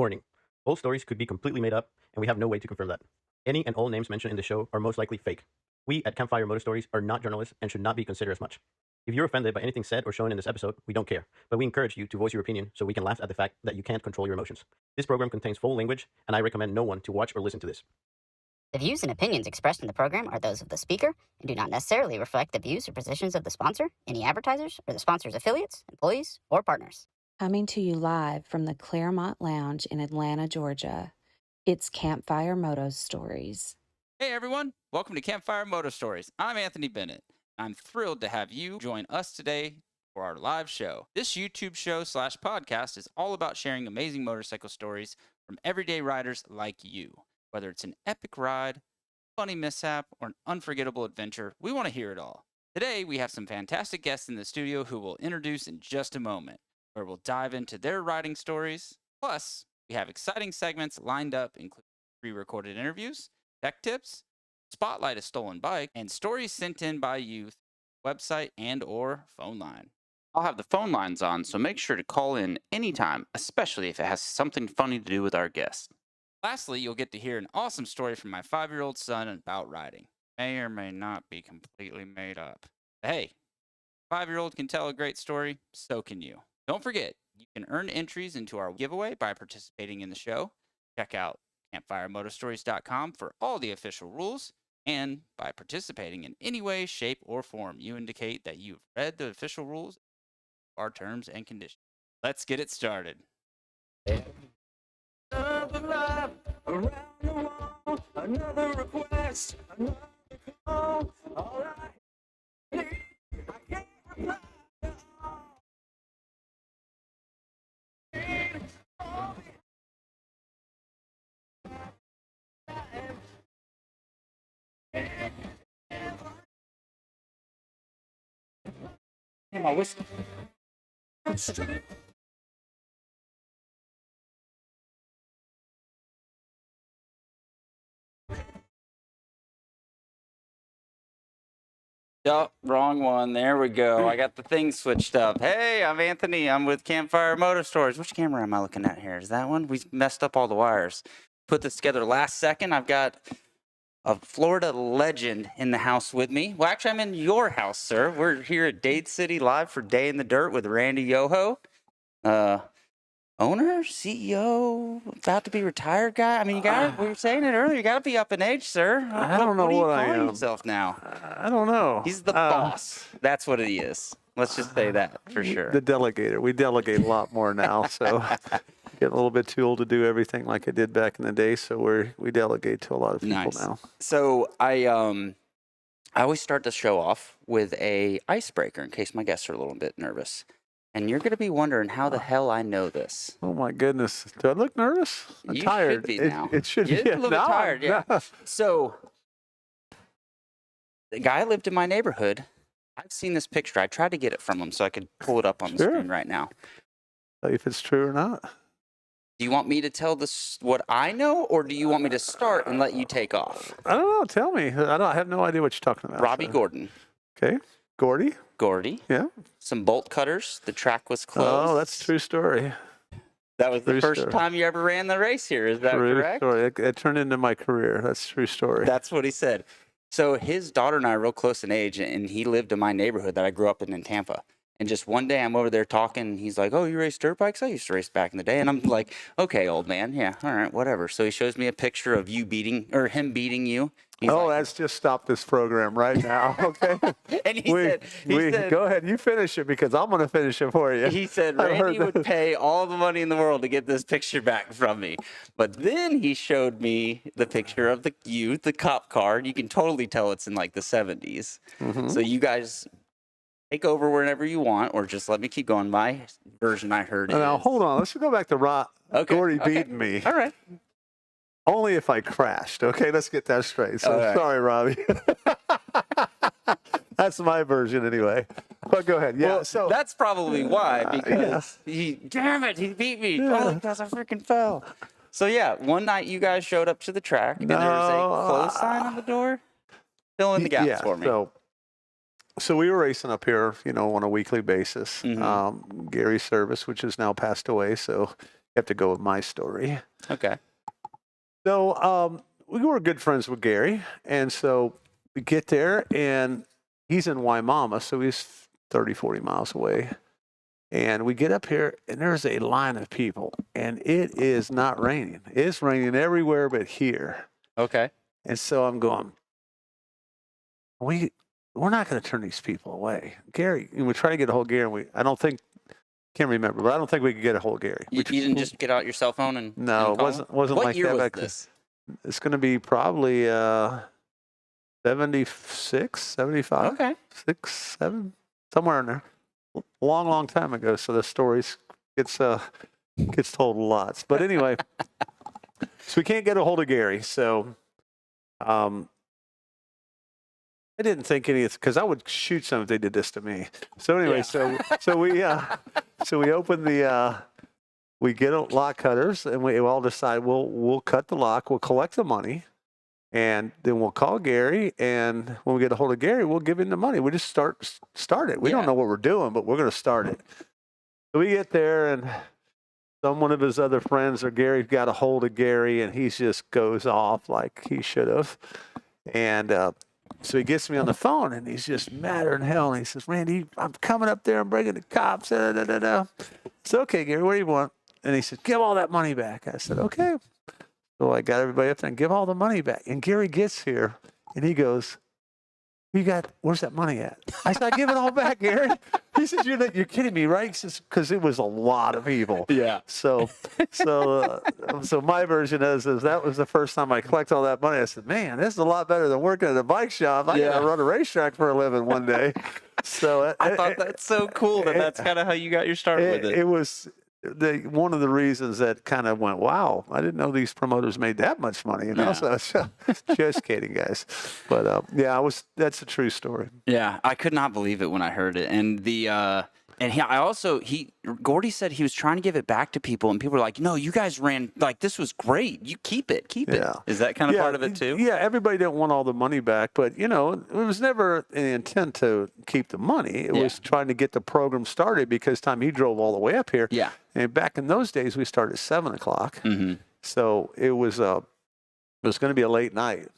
Warning: all stories could be completely made up, and we have no way to confirm that. Any and all names mentioned in the show are most likely fake. We at Campfire Moto Stories are not journalists and should not be considered as much. If you're offended by anything said or shown in this episode, we don't care, but we encourage you to voice your opinion so we can laugh at the fact that you can't control your emotions. This program contains full language, and I recommend no one to watch or listen to this. The views and opinions expressed in the program are those of the speaker and do not necessarily reflect the views or positions of the sponsor, any advertisers, or the sponsor's affiliates, employees, or partners. Coming to you live from the Claremont Lounge in Atlanta, Georgia, it's Campfire Moto Stories. Hey everyone, welcome to Campfire Moto Stories. I'm Anthony Bennett. I'm thrilled to have you join us today for our live show. This YouTube show / podcast is all about sharing amazing motorcycle stories from everyday riders like you. Whether it's an epic ride, funny mishap, or an unforgettable adventure, we want to hear it all. Today, we have some fantastic guests in the studio who we'll introduce in just a moment, where we'll dive into their riding stories. Plus, we have exciting segments lined up, including pre-recorded interviews, tech tips, spotlight a stolen bike, and stories sent in by you through website and or phone line. I'll have the phone lines on, so make sure to call in anytime, especially if it has something funny to do with our guests. Lastly, you'll get to hear an awesome story from my 5-year-old son about riding. May or may not be completely made up. But hey, 5-year-old can tell a great story, so can you. Don't forget, you can earn entries into our giveaway by participating in the show. Check out campfiremotostories.com for all the official rules. And by participating in any way, shape, or form, you indicate that you've read the official rules, our terms and conditions. Let's get it started. Another lap around the wall, another request, another call. All right, I can't apply it all. Hey, my whiskey. Yup, wrong one. There we go. I got the thing switched up. Hey, I'm Anthony. I'm with Campfire Moto Stories. Which camera am I looking at here? Is that one? We messed up all the wires. Put this together last second. I've got a Florida legend in the house with me. Well, actually, I'm in your house, sir. We're here at Dade City live for Day in the Dirt with Randy Yoho. Owner, CEO, about to be retired guy. I mean, you got we were saying it earlier. You got to be up in age, sir. I don't know what I am. Yourself now. I don't know. He's the boss. That's what he is. Let's just say that for sure. The delegator. We delegate a lot more now, so getting a little bit too old to do everything like I did back in the day. So we delegate to a lot of people now. So I always start the show off with a icebreaker in case my guests are a little bit nervous. And you're going to be wondering how the hell I know this. Oh, my goodness. Do I look nervous? I'm tired. You should be now. It should You're be. a little bit tired, yeah. No. So, the guy lived in my neighborhood. I've seen this picture. I tried to get it from him so I could pull it up on the screen right now. Tell you if it's true or not. Do you want me to tell this what I know, or do you want me to start and let you take off? I don't know. Tell me. I have no idea what you're talking about. Robbie Gordon. Okay. Gordy. Yeah. Some bolt cutters. The track was closed. Oh, that's a true story. That was the True first story. time you ever ran the race here. Is that True correct? story. It turned into my career. That's a true story. That's what he said. So his daughter and I are real close in age, and he lived in my neighborhood that I grew up in Tampa. And just one day I'm over there talking, and he's like, "Oh, you race dirt bikes? I used to race back in the day." And I'm like, "Okay, old man, yeah, all right, whatever." So he shows me a picture of him beating you. He's Let's just stop this program right now, okay? And he said, go ahead, you finish it because I'm going to finish it for you. He said Randy would pay all the money in the world to get this picture back from me. But then he showed me the picture of the cop car. And you can totally tell it's in like the 70s. Mm-hmm. So you guys take over whenever you want, or just let me keep going. My version I heard Now, hold on. Let's go back to Gordy beating me. All right. Only if I crashed. Okay, let's get that straight. So right. Sorry, Robbie. That's my version anyway. But go ahead. Yeah. Well, so that's probably why, because he beat me. Yeah. Oh, because I freaking fell. So yeah, one night you guys showed up to the track, and there was a close sign on the door. Fill in the gaps for me. So we were racing up here, on a weekly basis. Mm-hmm. Gary Service, which has now passed away. So have to go with my story. Okay. So we were good friends with Gary, and so we get there, and he's in Waimama, so he's 30, 40 miles away. And we get up here, and there's a line of people, and it is not raining. It's raining everywhere but here. Okay. And so I'm going, we're not going to turn these people away. Gary, and we try to get a hold of Gary, and can't remember, but I don't think we could get a hold of Gary. You didn't just get out your cell phone and No, and it call wasn't him? like What year that was back then. this? It's going to be probably 76, 75, Okay. 6, 7, somewhere in there. Long, long time ago. So the stories gets told lots. But anyway, so we can't get a hold of Gary. So I didn't think because I would shoot some if they did this to me. So anyway, Yeah. so we open we get lock cutters, and we all decide we'll cut the lock, we'll collect the money, and then we'll call Gary, and when we get a hold of Gary, we'll give him the money. We just start it. We don't know what we're doing, but we're going to start it. So we get there, and one of his other friends or Gary got a hold of Gary, and he just goes off like he should have. And so he gets me on the phone, and he's just madder than hell. And he says, Randy, I'm coming up there. I'm bringing the cops. Da, da, da, da. So, okay, Gary, what do you want? And he said, give all that money back. I said, okay. So I got everybody up there and give all the money back. And Gary gets here, and he goes, where's that money at? I said, I give it all back, Gary. He says, you're kidding me, right? He says, because it was a lot of people. Yeah. So my version is that was the first time I collected all that money. I said, man, this is a lot better than working at a bike shop. I got to run a racetrack for a living one day. So I thought that's so cool that's kind of how you got your start with it. It was one of the reasons that kind of went, wow, I didn't know these promoters made that much money, Yeah. So just kidding, guys. But that's a true story. Yeah, I could not believe it when I heard it. And Gordy said he was trying to give it back to people, and people were like, no, you guys ran, like, this was great. You keep it. Yeah. Is that kind of part of it too? Yeah, everybody didn't want all the money back, but, it was never an intent to keep the money. It was trying to get the program started because time he drove all the way up here. Yeah. And back in those days, we started at 7 o'clock. Mm-hmm. So it was going to be a late night.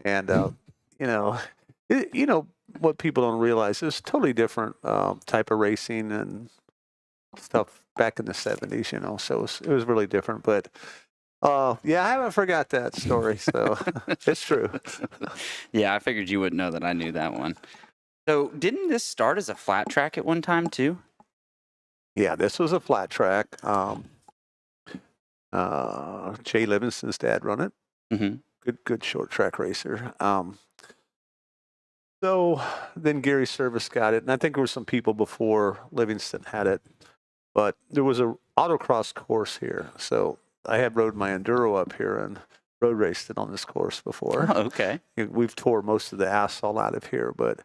And, what people don't realize is totally different type of racing and stuff back in the 70s, so it was really different. But I haven't forgot that story, so it's true. Yeah, I figured you wouldn't know that I knew that one. So didn't this start as a flat track at one time too? Yeah, this was a flat track. Jay Livingston's dad run it. Mm-hmm. Good short track racer. So then Gary Service got it, and I think there were some people before Livingston had it, but there was a autocross course here. So I had rode my Enduro up here and road raced it on this course before. Oh, okay. We've tore most of the asphalt out of here, but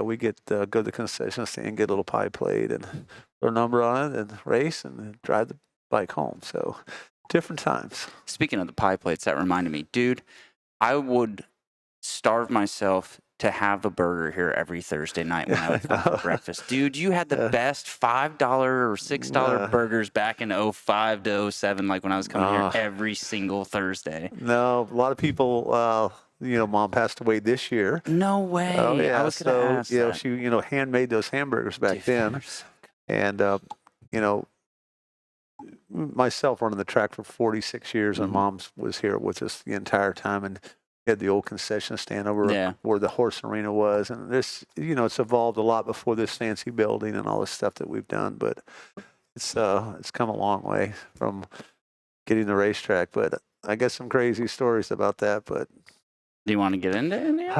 we get go to the concession stand, get a little pie plate and put a number on it and race and then drive the bike home. So different times. Speaking of the pie plates, that reminded me, dude, I would starve myself to have a burger here every Thursday night when I would come for breakfast. Dude, you had the best $5 or $6 burgers back in 05 to 07, like when I was coming here every single Thursday. No, a lot of people, Mom passed away this year. No way. Oh, yeah. I was going to ask that. She, handmade those hamburgers back then. And, myself running the track for 46 years, and Mom was here with us the entire time, and had the old concession stand over where the horse arena was. And this, it's evolved a lot before this fancy building and all this stuff that we've done, but it's come a long way from getting the racetrack. But I got some crazy stories about that, but. Do you want to get into any?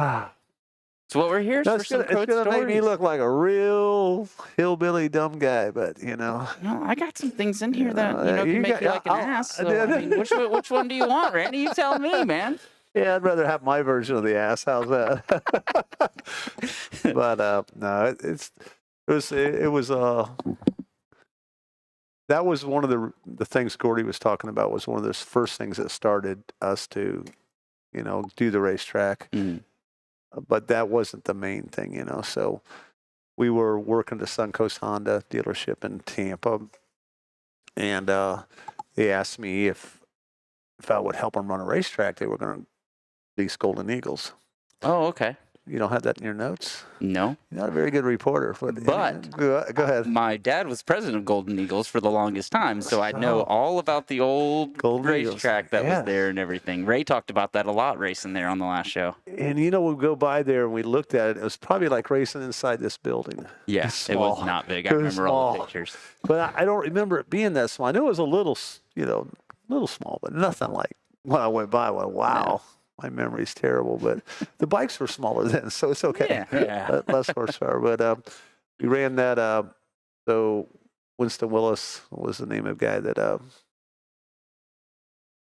So what we're here is for some it's going to make me look like a real hillbilly dumb guy, but, No, I got some things in here that, can make you like an ass. So, which one do you want, Randy? You tell me, man. Yeah, I'd rather have my version of the ass. How's that? But no, that was one of the things Gordy was talking about. Was one of those first things that started us to, do the racetrack. Mm. But that wasn't the main thing, So we were working the Suncoast Honda dealership in Tampa, And they asked me if I would help them run a racetrack. They were going to lease Golden Eagles. Oh, okay. You don't have that in your notes? No. You're not a very good reporter. But go ahead. My dad was president of Golden Eagles for the longest time, so I know all about the old Golden Eagles. racetrack that was there and everything. Ray talked about that a lot racing there on the last show. And we go by there and we looked at it. It was probably like racing inside this building. Yeah, it was not big. I remember all the pictures. But I don't remember it being that small. I knew it was a little small, but nothing like when I went by. I went, wow. Yeah. My memory's terrible, but the bikes were smaller then, so it's okay. Yeah. Less horsepower. But we ran that. So Winston Willis was the name of the guy that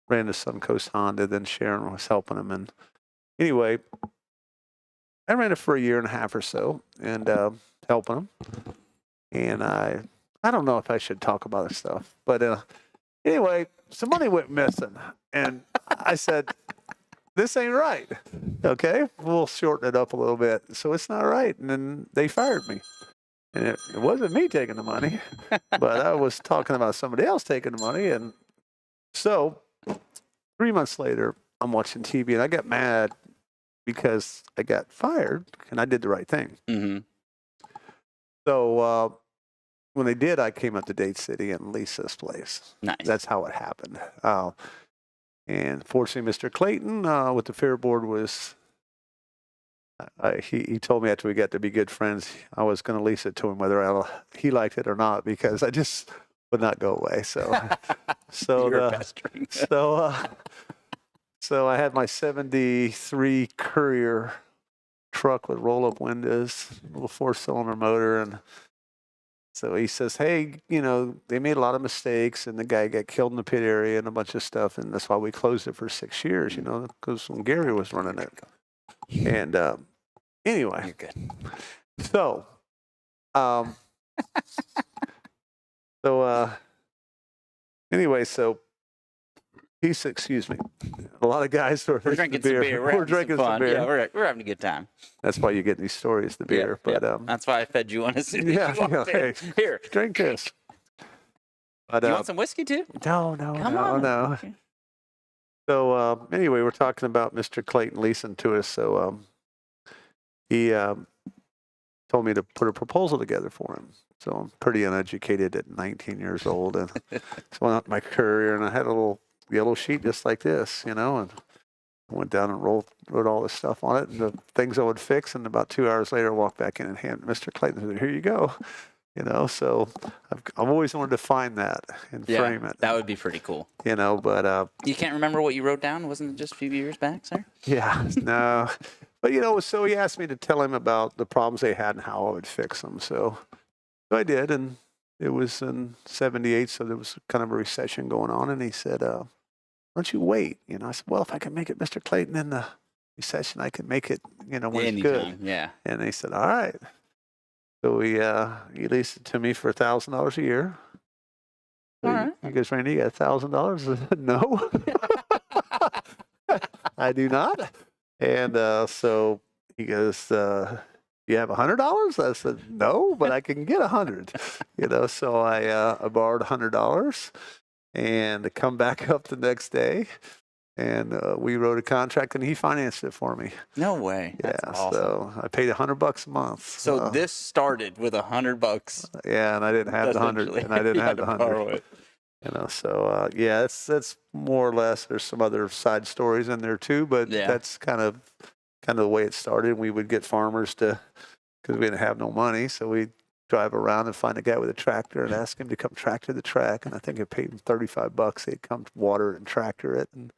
ran the Suncoast Honda. Then Sharon was helping him. And anyway, I ran it for a year and a half or so, and helping him. And I don't know if I should talk about this stuff, but anyway, some money went missing, and I said, this ain't right. Okay, we'll shorten it up a little bit. So it's not right. And then they fired me. And it wasn't me taking the money, but I was talking about somebody else taking the money. And so 3 months later, I'm watching TV and I got mad because I got fired and I did the right thing. Mm-hmm. So when they did, I came up to Dade City and leased this place. Nice. That's how it happened. And fortunately, Mr. Clayton with the fair board was, he told me after we got to be good friends, I was going to lease it to him whether he liked it or not, because I just would not go away. So so I had my 73 Courier truck with roll-up windows, little 4-cylinder motor, and so he says, hey, they made a lot of mistakes, and the guy got killed in the pit area and a bunch of stuff, and that's why we closed it for 6 years, because when Gary was running it. And anyway. You're good. So, anyway, so he said, excuse me. A lot of guys are drinking some beer. We're drinking some beer. Yeah, we're having a good time. That's why you get these stories, the beer. Yeah, but that's why I fed you one as soon as you walked in. Hey, Here, drink this. But, you want some whiskey too? No. Okay. So anyway, we're talking about Mr. Clayton leasing to us. So he told me to put a proposal together for him. So I'm pretty uneducated at 19 years old, and so I went out my Courier, and I had a little yellow sheet just like this, and I went down and wrote all this stuff on it, and the things I would fix. And about 2 hours later, I walked back in and handed Mr. Clayton, and said, here you go. So I've always wanted to find that and frame it. That would be pretty cool. But you can't remember what you wrote down? Wasn't it just a few years back, sir? Yeah, no. But so he asked me to tell him about the problems they had and how I would fix them. So I did, and it was in '78, so there was kind of a recession going on. And he said, "Why don't you wait?" I said, "Well, if I can make it, Mr. Clayton, in the recession, I can make it, when it's good." Yeah. And he said, "All right." So he leased it to me for $1,000 a year. All right. He goes, "Randy, you got $1,000?" I said, "No, I do not." And so he goes, "You have $100?" I said, "No, but I can get 100." So I borrowed $100 and to come back up the next day, and we wrote a contract, and he financed it for me. No way. That's awesome. So I paid $100 a month. So this started with $100. Yeah, and I didn't have the 100, and I didn't have the 100. Borrow it. So that's more or less. There's some other side stories in there too, but that's kind of the way it started. We would get farmers because we didn't have no money, so we'd drive around and find a guy with a tractor and ask him to come tractor the track, and I think I paid him $35. He'd come water it and tractor it, and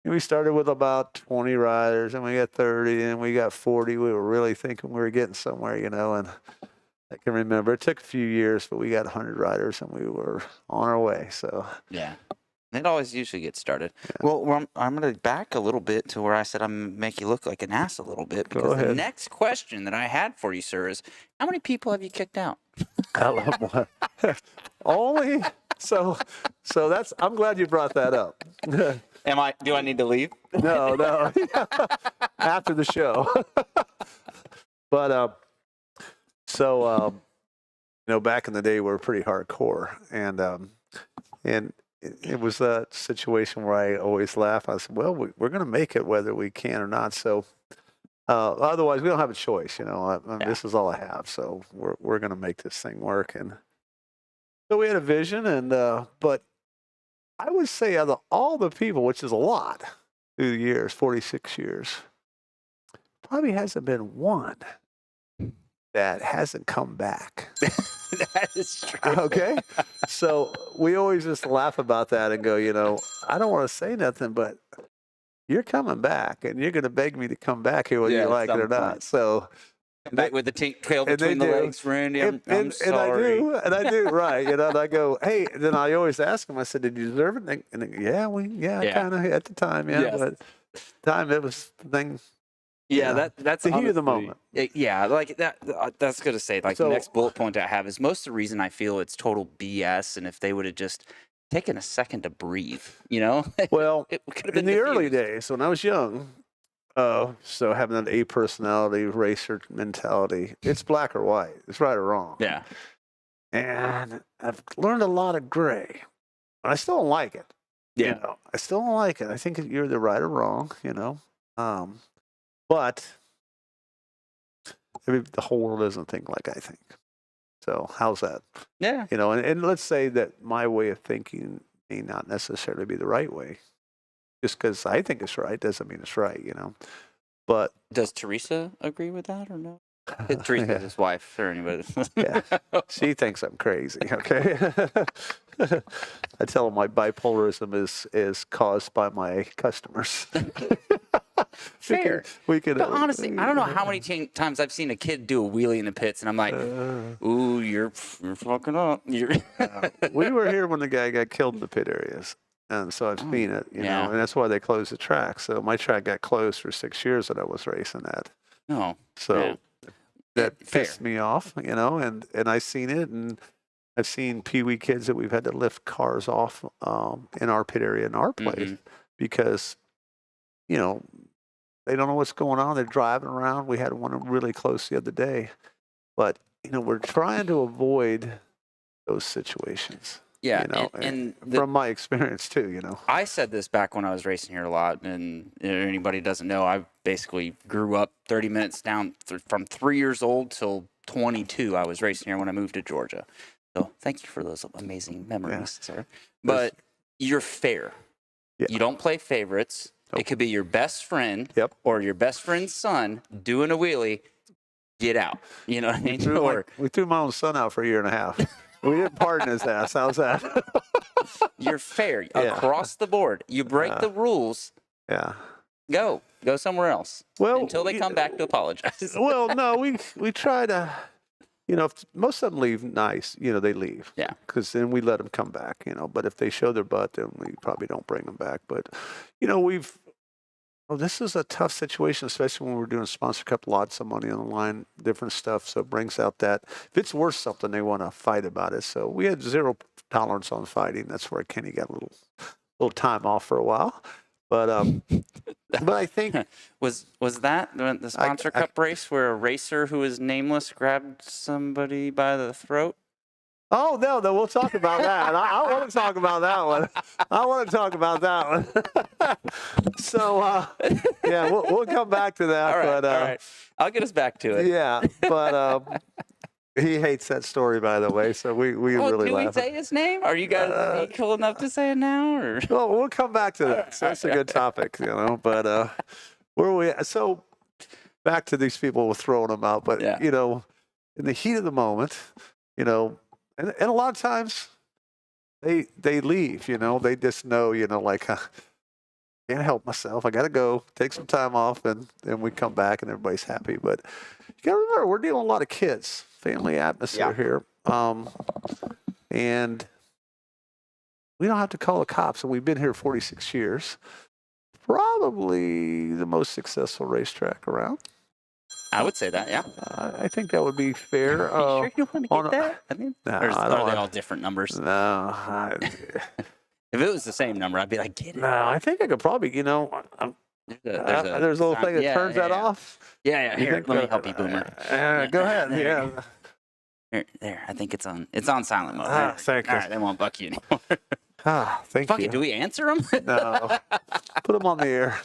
we started with about 20 riders, and we got 30, and we got 40. We were really thinking we were getting somewhere, and I can remember it took a few years, but we got 100 riders, and we were on our way. So yeah, it always usually gets started. Yeah. Well, I'm going to back a little bit to where I said I'm going to make you look like an ass a little bit, because the next question that I had for you, sir, is how many people have you kicked out? Only so that's. I'm glad you brought that up. Do I need to leave? No. After the show. But back in the day, we were pretty hardcore, and And it was a situation where I always laugh. I said, well, we're going to make it whether we can or not. So otherwise, we don't have a choice. This is all I have. So we're going to make this thing work. And so we had a vision. And but I would say out of all the people, which is a lot through the years, 46 years, probably hasn't been one that hasn't come back. That is true. Okay. So we always just laugh about that and go, I don't want to say nothing, but you're coming back and you're going to beg me to come back here whether you like it or not. So come back with the tail between the legs, Randy. I'm sorry. And I do, right. And I go, hey, then I always ask them, I said, did you deserve it? And they go, yeah. Kind of at the time. Yeah. Yes. But time it was the thing. Yeah, that's the heat of the moment. Like that. That's gonna say. Like So- the next bullet point I have is most of the reason I feel it's total BS, and if they would have just taken a second to breathe, Well, it could have been in the early diffused. days when I was young, so having an A personality, racer mentality, it's black or white. It's right or wrong. Yeah, And I've learned a lot of gray. I still don't like it. yeah, I still don't like it. I think you're the right or wrong, but the whole world doesn't think like I think. So how's that? yeah. And let's say that my way of thinking may not necessarily be the right way. Just because I think it's right doesn't mean it's right, But Does Teresa agree with that or no? Teresa's yeah, his wife or anybody. yeah. She thinks I'm crazy. Okay. I tell them my bipolarism is caused by my customers. Fair. We could. But honestly, I don't know how many times I've seen a kid do a wheelie in the pits, and I'm like, "Ooh, you're fucking up." We were here when the guy got killed in the pit areas. And so I've seen it, yeah. and that's why they closed the track. So my track got closed for 6 years that I was racing at. No. So Yeah. that Fair. pissed me off, and I've seen it, and I've seen Pee-wee kids that we've had to lift cars off in our pit area in our place because, they don't know what's going on. They're driving around. We had one really close the other day. But, we're trying to avoid those situations. Yeah, and from my experience too, I said this back when I was racing here a lot, and anybody who doesn't know, I basically grew up 30 minutes down from 3 years old till 22. I was racing here when I moved to Georgia. So thank you for those amazing memories, sir. But you're fair. Yeah. You don't play favorites. Nope. It could be your best friend Yep. or your best friend's son doing a wheelie. Get out. You know what I mean? We threw my own son out for a year and a half. We didn't pardon his ass. How's that? You're fair Yeah. across the board. You break the rules. Yeah. Go somewhere else. Well, Until they come back to apologize. Well, no, we try to, if most of them leave nice, they leave. Yeah. Because then we let them come back, But if they show their butt, then we probably don't bring them back. But, this is a tough situation, especially when we're doing Sponsor Cup, lots of money on the line, different stuff. So it brings out that if it's worth something, they want to fight about it. So we had zero tolerance on fighting. That's where Kenny got a little time off for a while. But I think was that the Sponsor Cup race where a racer who was nameless grabbed somebody by the throat? Oh, no, we'll talk about that. I want to talk about that one. So, we'll come back to that. All right. I'll get us back to it. Yeah, but he hates that story, by the way, so we really do laugh. we say his name? Are you guys cool enough to say it now? Or? Well, we'll come back to that. So that's a good topic, but where are we at? So back to these people with throwing them out, but, in the heat of the moment, and a lot of times they leave, they just know, like, can't help myself. I got to go take some time off, and then we come back and everybody's happy. But you got to remember, we're dealing with a lot of kids, family atmosphere here. And we don't have to call the cops. And we've been here 46 years. Probably the most successful racetrack around. I would say that, yeah. I think that would be fair. Are you sure you want to on get a- that? I mean, No, or I are don't they want- all different numbers? No, If it was the same number, I'd be like, get it. no, I think I could probably, There's a little thing that turns that off. Yeah. You Here, think let me so? help you, Boomer. Go ahead. Yeah. There. I think it's on. It's on silent mode. Ah, There. thank All you. right, they won't buck you anymore. Thank Fuck you. it. Do we answer them? No, put them on the air.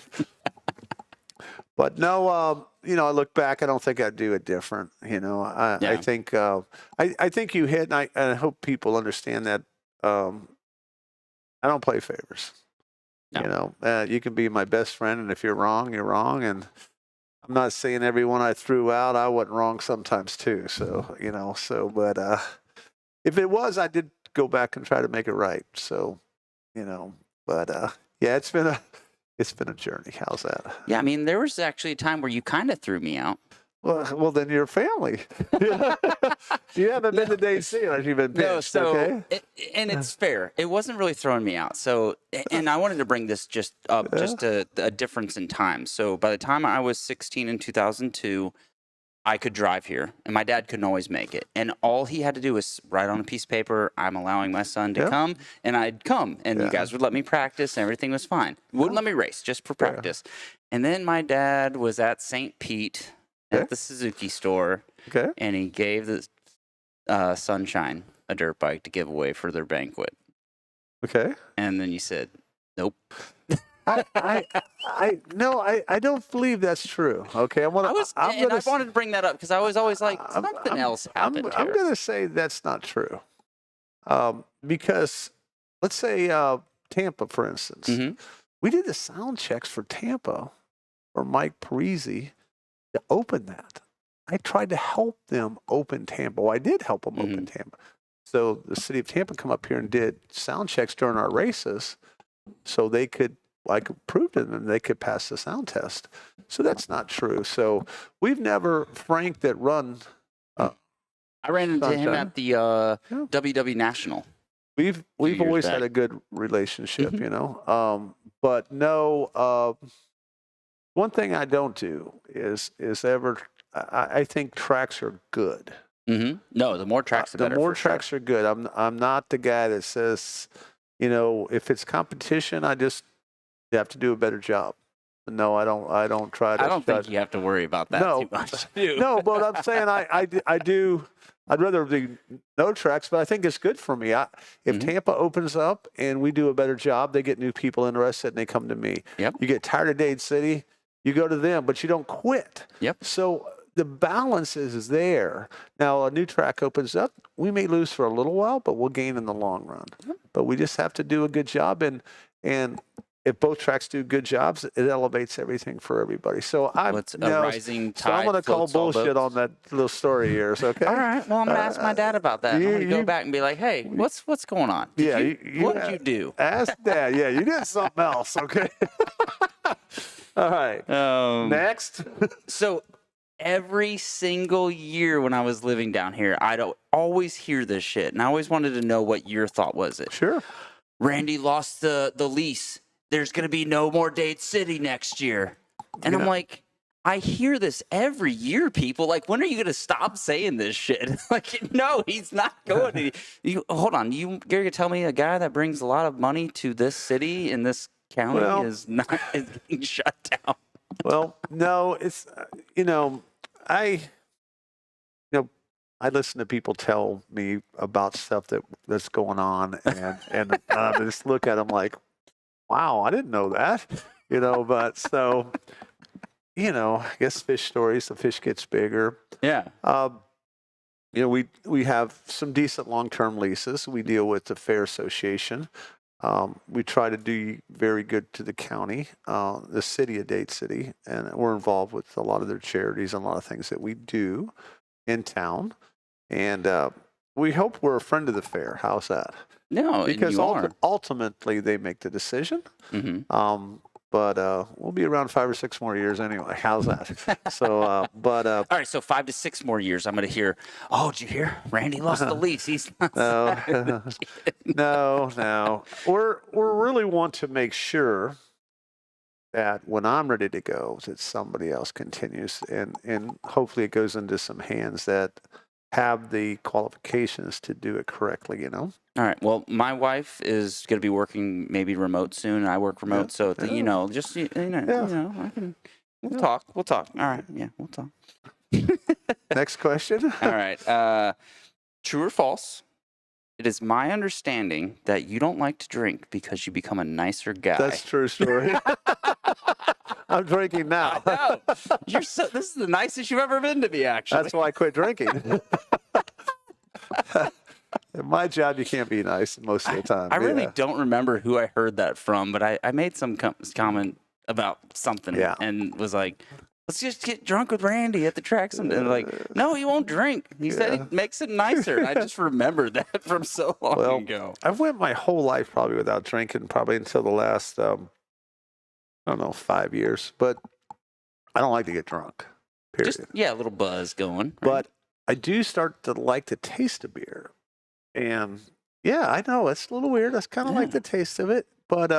But no, I look back. I don't think I'd do it different. I Yeah. think I think you hit, and I hope people understand that. I don't play favors. No. You can be my best friend, and if you're wrong, you're wrong. And I'm not saying everyone I threw out, I wasn't wrong sometimes too. So but if it was, I did go back and try to make it right. So, but yeah, it's been a journey. How's that? Yeah, I mean, there was actually a time where you kind of threw me out. Well, then you're family. You haven't been to Dade City unless you've been pinched, okay? And it's fair. It wasn't really throwing me out. So, and I wanted to bring this just up, just a difference in time. So, by the time I was 16 in 2002, I could drive here, and my dad couldn't always make it. And all he had to do was write on a piece of paper, I'm allowing my son to come, and I'd come. And you guys would let me practice, and everything was fine. Wouldn't let me race, just for practice. And then my dad was at St. Pete at the Suzuki store, and he gave the Sunshine a dirt bike to give away for their banquet. Okay. And then you said, nope. I don't believe that's true. Okay, I wanted to bring that up because I was always like, something else happened I'm here. going to say that's not true. Because let's say Tampa, for instance, we did the sound checks for Tampa for Mike Parisi to open that. I tried to help them open Tampa. Well, I did help them open Tampa. So the city of Tampa come up here and did sound checks during our races, so they could. I could prove to them they could pass the sound test. So that's not true. So we've never, Frank that run. I ran into him at the WW National. We've always had a good relationship, but no, one thing I don't do is ever, I think tracks are good. No, the more tracks, the better. The more tracks are good. I'm not the guy that says, if it's competition, you have to do a better job. No, I don't try to. I don't think you have to worry about that too much. No, but I'm saying I do. I'd rather be no tracks, but I think it's good for me. If Tampa opens up and we do a better job, they get new people interested and they come to me. Yep. You get tired of Dade City, you go to them, but you don't quit. Yep. So the balance is there. Now a new track opens up, we may lose for a little while, but we'll gain in the long run. But we just have to do a good job, and if both tracks do good jobs, it elevates everything for everybody. So rising tide. So I'm going to call bullshit on that little story here. Okay. All right. Well, I'm going to ask my dad about that. I'm going to go back and be like, "Hey, what's going on? What did you do?" Ask Dad. Yeah, you did something else. Okay. All right. Next. So every single year when I was living down here, I'd always hear this shit, and I always wanted to know what your thought was. Sure. Randy lost the lease. There's going to be no more Dade City next year. And I'm like, I hear this every year, people. Like, when are you going to stop saying this shit? Like, no, he's not going to. Hold on. You're going to tell me a guy that brings a lot of money to this city in this county is getting shut down? Well, no, it's, I listen to people tell me about stuff that's going on, and I just look at them like, wow, I didn't know that, but so, I guess fish stories, the fish gets bigger. Yeah. We have some decent long-term leases. We deal with the Fair Association. We try to do very good to the county, the city of Dade City, and we're involved with a lot of their charities and a lot of things that we do in town. And we hope we're a friend of the fair. How's that? No, because you are. Ultimately they make the decision. But we'll be around 5 or 6 more years anyway. How's that? So, all right. So 5 to 6 more years, I'm going to hear. Oh, did you hear? Randy lost the lease. He's not. No. We're really want to make sure that when I'm ready to go, that somebody else continues, and hopefully it goes into some hands that have the qualifications to do it correctly. All right. Well, my wife is going to be working maybe remote soon, and I work remote. So, I can. We'll talk. All right. Yeah, we'll talk. Next question. All right. True or false? It is my understanding that you don't like to drink because you become a nicer guy. That's a true story. I'm drinking now. I know. This is the nicest you've ever been to me, actually. That's why I quit drinking. In my job, you can't be nice most of the time. I really Yeah. don't remember who I heard that from, but I made some comment about something and was like, let's just get drunk with Randy at the track someday. And like, no, he won't drink. He said he makes it nicer. And I just remembered that from so long ago. I've went my whole life probably without drinking, probably until the last, I don't know, 5 years. But I don't like to get drunk, period. Just, a little buzz going. Right? But I do start to like the taste of beer. And yeah, I know it's a little weird. I kind of like the taste of it, but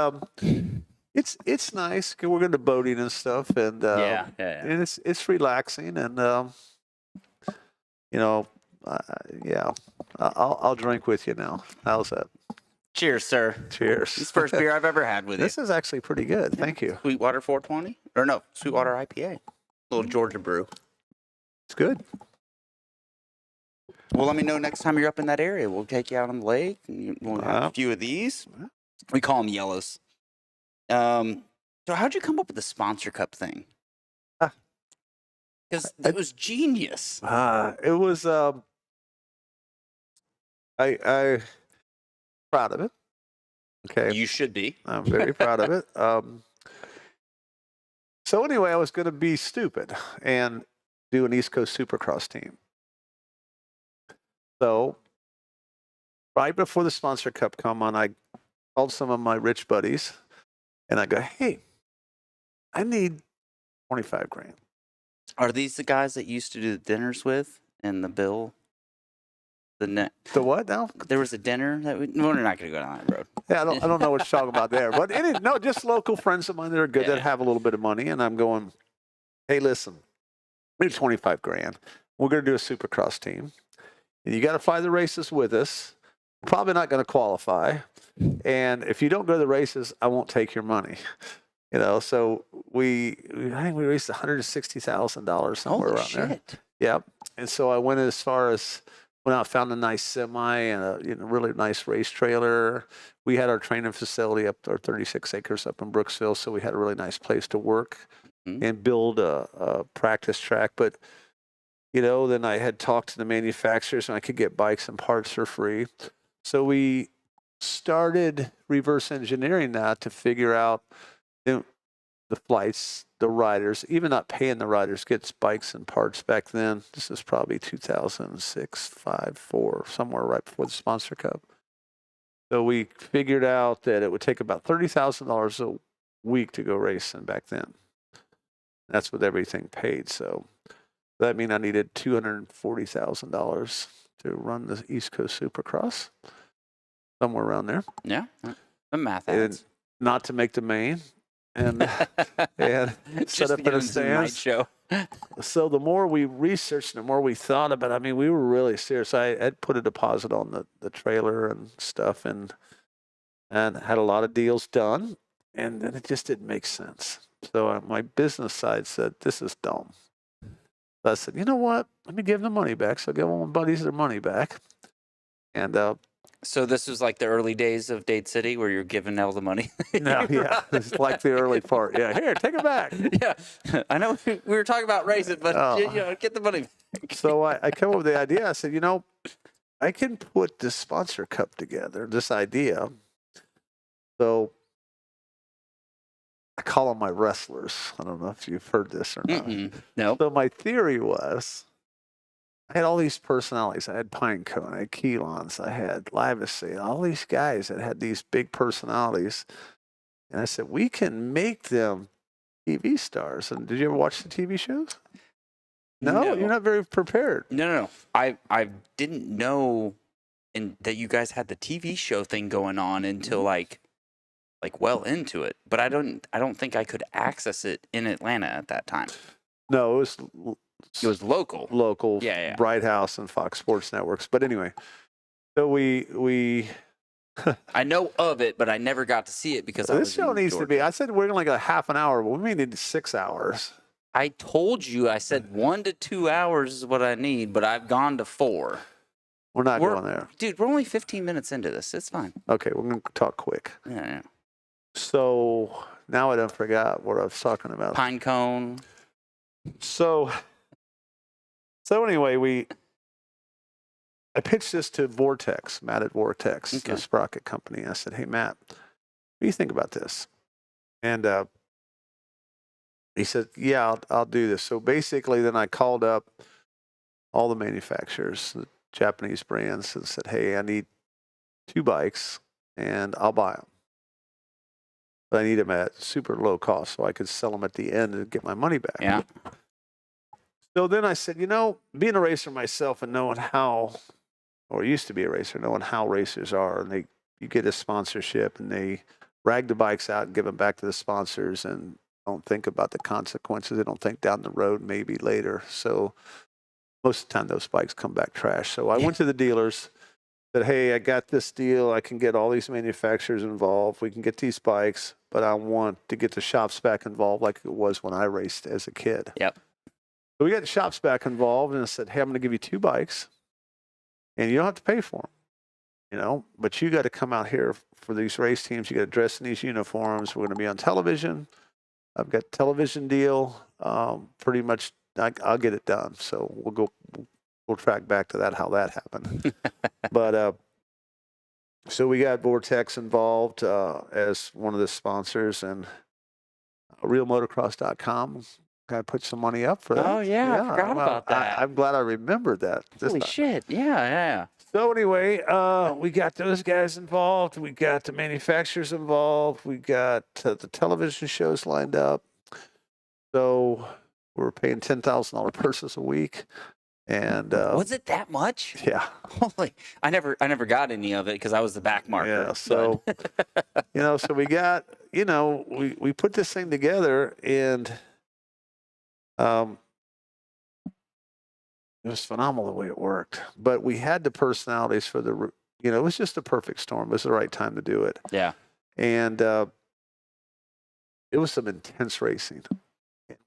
it's nice. We're going to boating and stuff, and and it's relaxing, and I'll drink with you now. How's that? Cheers, sir. Cheers. This is the first beer I've ever had with This is actually pretty good. Thank you. Sweetwater 420, or no, Sweetwater IPA, little Georgia brew. It's good. Well, let me know next time you're up in that area. We'll take you out on the lake. And we'll have a few of these. We call them yellows. So how'd you come up with the sponsor cup thing? Because that was genius. It was. I proud of it. Okay. You should be. I'm very proud of it. So anyway, I was going to be stupid and do an East Coast Supercross team. So right before the sponsor cup come on, I called some of my rich buddies and I go, hey, I need 25 grand. Are these the guys that you used to do the dinners with and the bill? The what now? There was a dinner that we're not going to go down that road. Yeah, I don't know what you're talking about there. But no, just local friends of mine that are good that have a little bit of money. And I'm going, hey, listen, we need 25 grand. We're going to do a Supercross team. And you got to fly the races with us. Probably not going to qualify. And if you don't go to the races, I won't take your money. So I think we raised $160,000 somewhere around there. Yep. And so I went out, found a nice semi and a really nice race trailer. We had our training facility up, our 36 acres up in Brooksville, so we had a really nice place to work and build a practice track. But then I had talked to the manufacturers and I could get bikes and parts for free. So we started reverse engineering that to figure out the flights, the riders, even not paying the riders, gets bikes and parts back then. This is probably 2006, 5, 4, somewhere right before the sponsor cup. So we figured out that it would take about $30,000 a week to go racing back then. That's with everything paid. So that means I needed $240,000 to run the East Coast Supercross, somewhere around there. Yeah, the math adds. And not to make the main. And set up in a stands. Show. So the more we researched, the more we thought about it. We were really serious. I had put a deposit on the trailer and stuff and had a lot of deals done. And then it just didn't make sense. So my business side said, this is dumb. So I said, you know what? Let me give them the money back. So I gave all my buddies their money back. And so this was like the early days of Dade City where you're giving all the money? No, yeah. It's like the early part. Yeah, here, take it back. Yeah. I know we were talking about racing, but get the money back. So I came up with the idea. I said, I can put this sponsor cup together, this idea. So I call them my wrestlers. I don't know if you've heard this or not. No. So my theory was, I had all these personalities. I had Pinecone, I had Keelons, I had Livesey, all these guys that had these big personalities. And I said, we can make them TV stars. And did you ever watch the TV shows? No, you're not very prepared. No. I didn't know that you guys had the TV show thing going on until like well into it. But I don't think I could access it in Atlanta at that time. No, it was local. Local, yeah. Bright House and Fox Sports Networks. But anyway, so we I know of it, but I never got to see it because this show needs to be. I said we're going to like a half an hour, but we needed 6 hours. I told you, I said 1 to 2 hours is what I need, but I've gone to 4. We're not going there. Dude, we're only 15 minutes into this. It's fine. Okay, we're going to talk quick. Yeah. So now I don't forgot what I was talking about. Pine cone. So anyway, I pitched this to Vortex, Matt at Vortex, Okay. the sprocket company. I said, hey, Matt, what do you think about this? And he said, yeah, I'll do this. So basically, then I called up all the manufacturers, the Japanese brands, and said, hey, I need 2 bikes, and I'll buy them. But I need them at super low cost so I could sell them at the end and get my money back. Yeah. So then I said, being a racer myself and knowing how, or used to be a racer, knowing how racers are, and you get a sponsorship and they rag the bikes out and give them back to the sponsors and don't think about the consequences. They don't think down the road, maybe later. So most of the time those bikes come back trash. So I went to the dealers, said, hey, I got this deal. I can get all these manufacturers involved. We can get these bikes, but I want to get the shops back involved like it was when I raced as a kid. Yep. So we got the shops back involved and I said, hey, I'm going to give you 2 bikes and you don't have to pay for them, but you got to come out here for these race teams. You got to dress in these uniforms. We're going to be on television. I've got a television deal. Pretty much I'll get it done. So we'll track back to that, how that happened. But so we got Vortex involved as one of the sponsors, and realmotocross.com kind of put some money up for that. Oh, yeah. I forgot about that. I'm glad I remembered that. Holy shit. Yeah. So anyway, we got those guys involved. We got the manufacturers involved. We got the television shows lined up. So we're paying $10,000 purses a week. And was it that much? Yeah. Holy! I never got any of it because I was the back marker. Yeah. So so we got we put this thing together, and it was phenomenal the way it worked. But we had the personalities for the it was just a perfect storm. It was the right time to do it. Yeah. And it was some intense racing.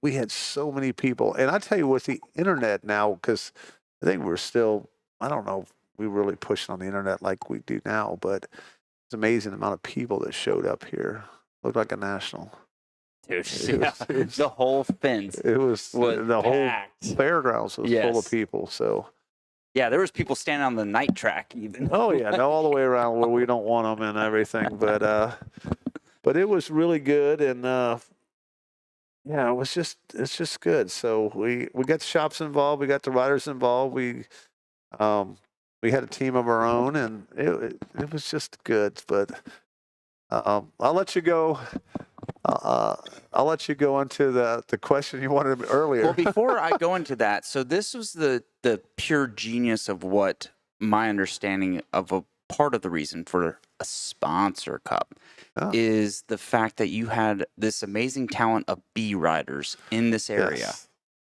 We had so many people. And I tell you, with the internet now, because I think we're still, I don't know if we really push on the internet like we do now, but it's amazing the amount of people that showed up here. Looked like a national. Dude, the whole fence. It was the whole packed. fairgrounds was full of people. So yeah, there was people standing on the night track even. Oh yeah, no, all the way around where we don't want them and everything. But it was really good, and yeah, it's just good. So we got the shops involved, we got the riders involved, we had a team of our own, and it was just good. But I'll let you go. I'll let you go into the question you wanted earlier. Well, before I go into that, so this was the pure genius of what my understanding of a part of the reason for a sponsor cup is the fact that you had this amazing talent of B riders in this area,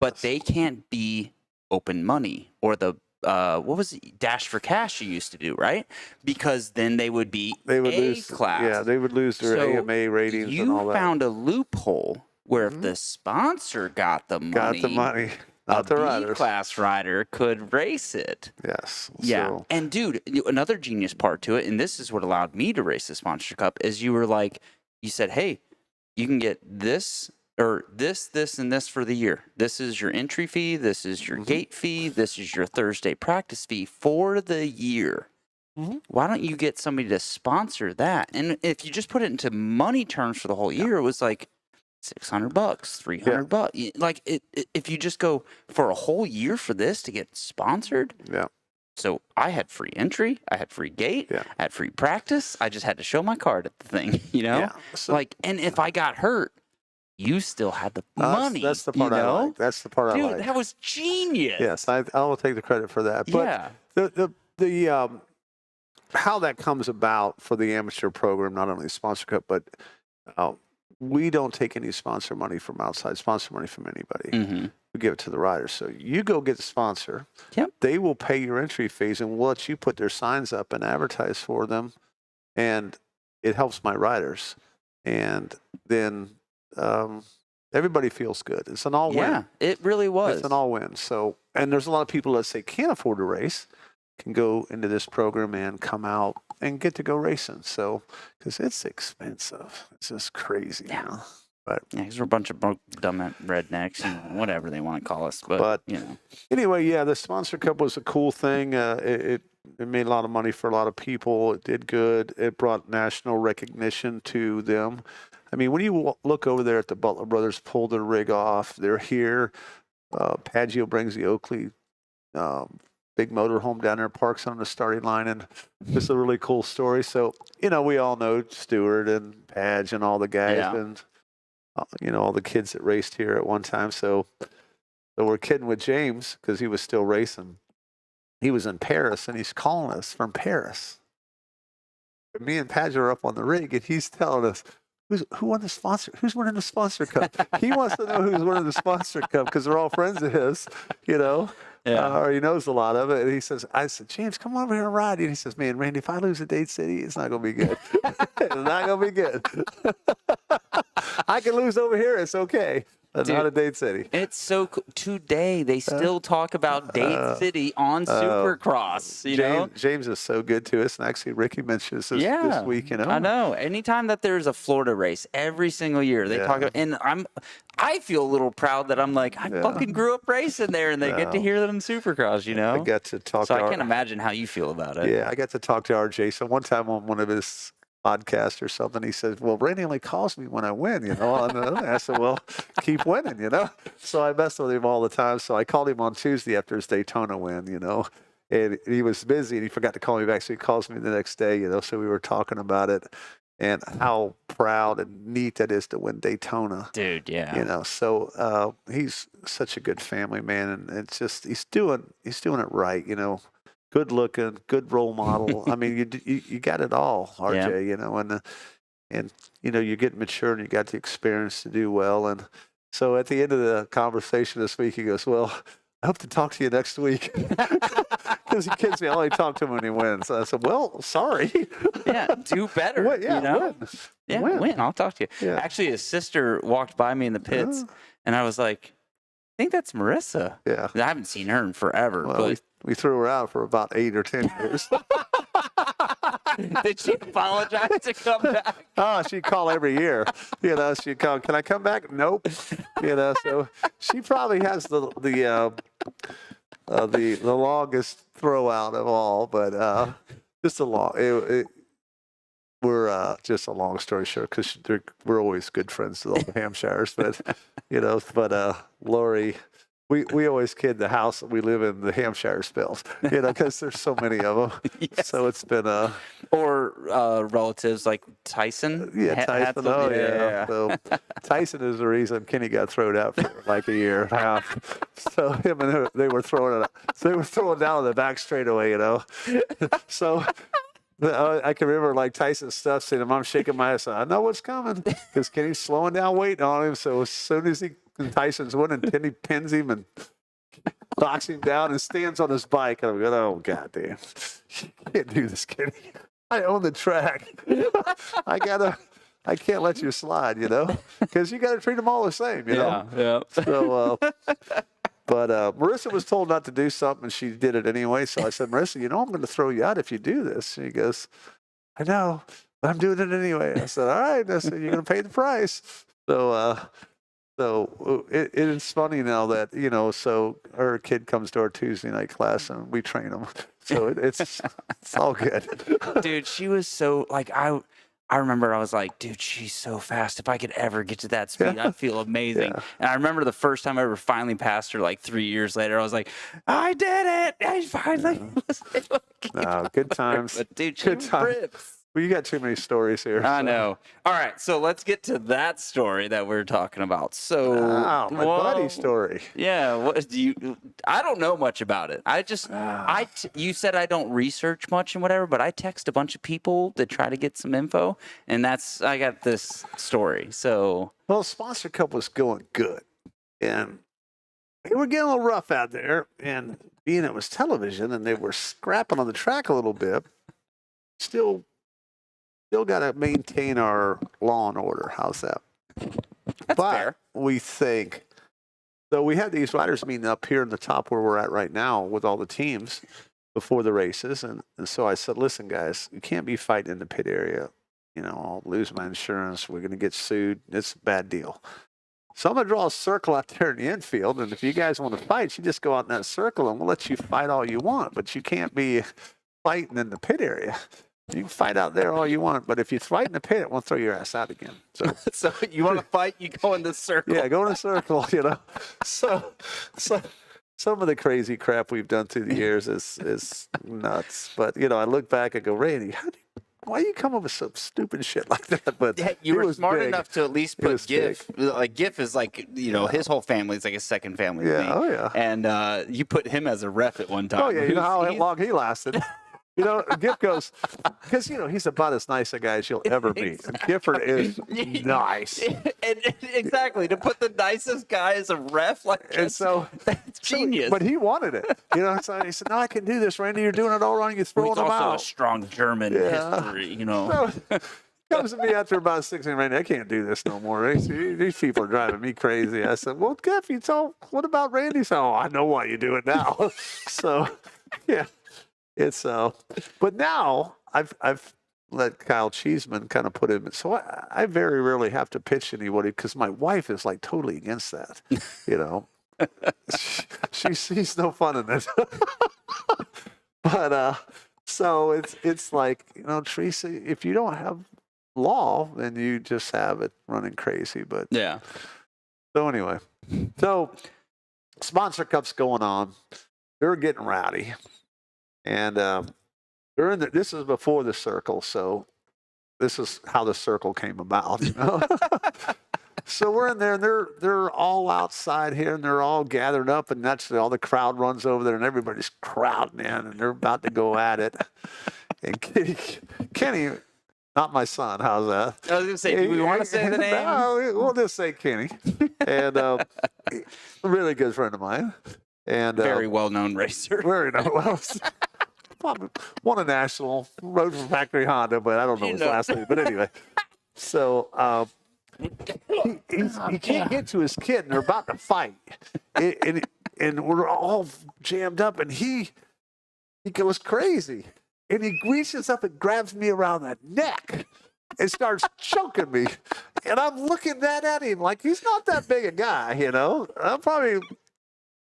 but they can't be open money or the what was it, Dash for Cash you used to do, right? Because then they would lose class. Yeah, they would lose their AMA ratings and all that. You found a loophole where if the sponsor got the money, not the B class rider could race it. Yes. Yeah. So. And dude, another genius part to it, and this is what allowed me to race the sponsor cup, is you said, hey, you can get this or this, and this for the year. This is your entry fee. This is your gate fee. This is your Thursday practice fee for the year. Why don't you get somebody to sponsor that? And if you just put it into money terms for the whole year, it was like $600, $300. Like if you just go for a whole year for this to get sponsored. Yeah. So I had free entry, I had free gate, I had free practice. I just had to show my card at the thing, Yeah. So, and if I got hurt, you still had the money. That's the part I like. That's the part I like. Dude, that was genius. Yes, I will take the credit for that. But the how that comes about for the amateur program, not only the sponsor cup, but we don't take any sponsor money from outside, sponsor money from anybody. We give it to the riders. So you go get the sponsor. Yep. They will pay your entry fees, and we'll let you put their signs up and advertise for them. And it helps my riders. And then everybody feels good. It's an all-win. Yeah, it really was. It's an all-win. So, and there's a lot of people that say can't afford to race. can go into this program and come out and get to go racing. So, because it's expensive. It's just crazy now. But Yeah, because we're a bunch of dumb rednecks and whatever they want to call us. But you know. Anyway, yeah, the sponsor cup was a cool thing. It made a lot of money for a lot of people. It did good. It brought national recognition to them. I mean, when you look over there at the Butler brothers pull their rig off, they're here. Paggio brings the Oakley big motorhome down there, parks on the starting line, and it's a really cool story. So, you know, we all know Stewart and Padge and all the guys and, you know, all the kids that raced here at one time. So we're kidding with James because he was still racing. He was in Paris, and he's calling us from Paris. And me and Padge are up on the rig, and he's telling us, who won the sponsor? Who's winning the sponsor cup? He wants to know who's winning the sponsor cup because they're all friends of his, you know. Or he knows a lot of it. And he says, I said, James, come over here and ride. And he says, man, Randy, if I lose at Dade City, it's not going to be good. It's not going to be good. I can lose over here. It's okay. But not at Dade City. It's so cool. Today, they still talk about Dade City on Supercross. You know? James is so good to us. And actually, Ricky mentioned this week, you know. I know. Anytime that there's a Florida race, every single year, they talk about, and I feel a little proud that I'm like, I fucking grew up racing there, and they get to hear that in Supercross, you know? I got to talk to I can't imagine how you feel about it. Yeah, I got to talk to RJ. So one time on one of his podcasts or something, he says, well, Randy only calls me when I win, you know? And I said, well, keep winning, you know? So I mess with him all the time. So I called him on Tuesday after his Daytona win, you know? And he was busy, and he forgot to call me back. So he calls me the next day, you know? So we were talking about it. And how proud and neat that is to win Daytona. Dude, yeah. You know, so he's such a good family man, and it's just he's doing it right, you know. Good looking, good role model. I mean, you got it all, RJ, you know, and you know, you're getting mature and you got the experience to do well. And so at the end of the conversation this week, he goes, well, I hope to talk to you next week. Because he kids me, I only talk to him when he wins. So I said, well, sorry. Yeah, do better. You know? Win. I'll talk to you. Yeah. Actually, his sister walked by me in the pits, and I was like, I think that's Marissa. Yeah. I haven't seen her in forever. Well, but we threw her out for about 8 or 10 years. Did she apologize to come back? Oh, she'd call every year. You know, she'd call, can I come back? Nope. You know, so she probably has the longest throw out of all, but just a long. We're just a long story short because we're always good friends with all the Hampshires, but you know, Lori. We always kid the house that we live in, the Hampshire spills, you know, because there's so many of them. Yes. So it's been or relatives like Tyson. Tyson. So Tyson is the reason Kenny got thrown out for like a year and a half. So him and they were throwing it. So they were throwing down the back straightaway, you know. So. I can remember like Tyson stuff saying, I'm shaking my head. I know what's coming because Kenny's slowing down, waiting on him. So as soon as Tyson's winning, Kenny pins him and knocks him down and stands on his bike. And I'm going, oh, goddamn. You can't do this, Kenny. I own the track. I can't let you slide, you know, because you got to treat them all the same, you know. Yeah. So, but Marissa was told not to do something, and she did it anyway. So I said, Marissa, you know I'm going to throw you out if you do this. She goes, I know, but I'm doing it anyway. I said, all right. I said, you're going to pay the price. So it is funny now that, you know, so our kid comes to our Tuesday night class, and we train him. So it's all good. Dude, she was so, like, I remember I was like, dude, she's so fast. If I could ever get to that speed, I'd feel amazing. Yeah. And I remember the first time I ever finally passed her, like 3 years later, I was like, I did it. I finally was able to No, good times. But dude, good times. Rips. Well, you got too many stories here. I know. All right, so let's get to that story that we're talking about. So, my buddy story. Yeah, what do you? I don't know much about it. You said I don't research much and whatever, but I text a bunch of people to try to get some info, and I got this story. So, well, Sponsor Cup was going good, and they were getting a little rough out there. And being it was television, and they were scrapping on the track a little bit, still got to maintain our law and order. How's that? That's fair. We think, so we had these riders meeting up here in the top where we're at right now with all the teams. before the races. And so I said, listen, guys, you can't be fighting in the pit area. I'll lose my insurance. We're going to get sued. It's a bad deal. So I'm going to draw a circle out there in the infield. And if you guys want to fight, you just go out in that circle and we'll let you fight all you want. But you can't be fighting in the pit area. You can fight out there all you want. But if you fight in the pit, it won't throw your ass out again. So, So you want to fight, you go in the circle. yeah, go in a circle, So some of the crazy crap we've done through the years is nuts. But, I look back and go, Randy, why you come up with some stupid shit like that? But Yeah, you it were was smart big. enough to at least It put was GIF. Like GIF is like, his whole family is like a second family to Yeah, me. oh yeah. And you put him as a ref at one time. Oh, yeah, you know how He's- long he lasted. Giff goes, because, he's about as nice a guy as you'll ever meet. And Gifford is nice. and exactly, to put the nicest guy as a ref, like And so, that's genius. But he wanted it. So he said, no, I can do this, Randy. You're doing it all wrong. You're He's throwing them also a out. strong German Yeah. history, So, comes to me after about 16, Randy, I can't do this no more. These people are driving me crazy. I said, well, Giff, what about Randy? So, I know why you do it now. So, yeah. It's but now I've let Kyle Cheeseman kind of put him. So I very rarely have to pitch anybody because my wife is like totally against that. She's no fun in it. But so it's like Teresa, if you don't have law, then you just have it running crazy. But yeah. so anyway, sponsor cup's going on. They're getting rowdy. And this is before the circle, so this is how the circle came about. So we're in there, and they're all outside here, and they're all gathered up, and that's all the crowd runs over there, and everybody's crowding in, and they're about to go at it. And Kenny, not my son, how's that? I was going to say, do we want to say the name? No, we'll just say Kenny. And a really good friend of mine. And Very well-known racer. very well. Probably won a national, rode for Factory Honda, but I don't know his last name. But anyway, so he can't get to his kid, and they're about to fight, and we're all jammed up, and he goes crazy, and he reaches up and grabs me around the neck and starts choking me, and I'm looking at him like he's not that big a guy, I'm probably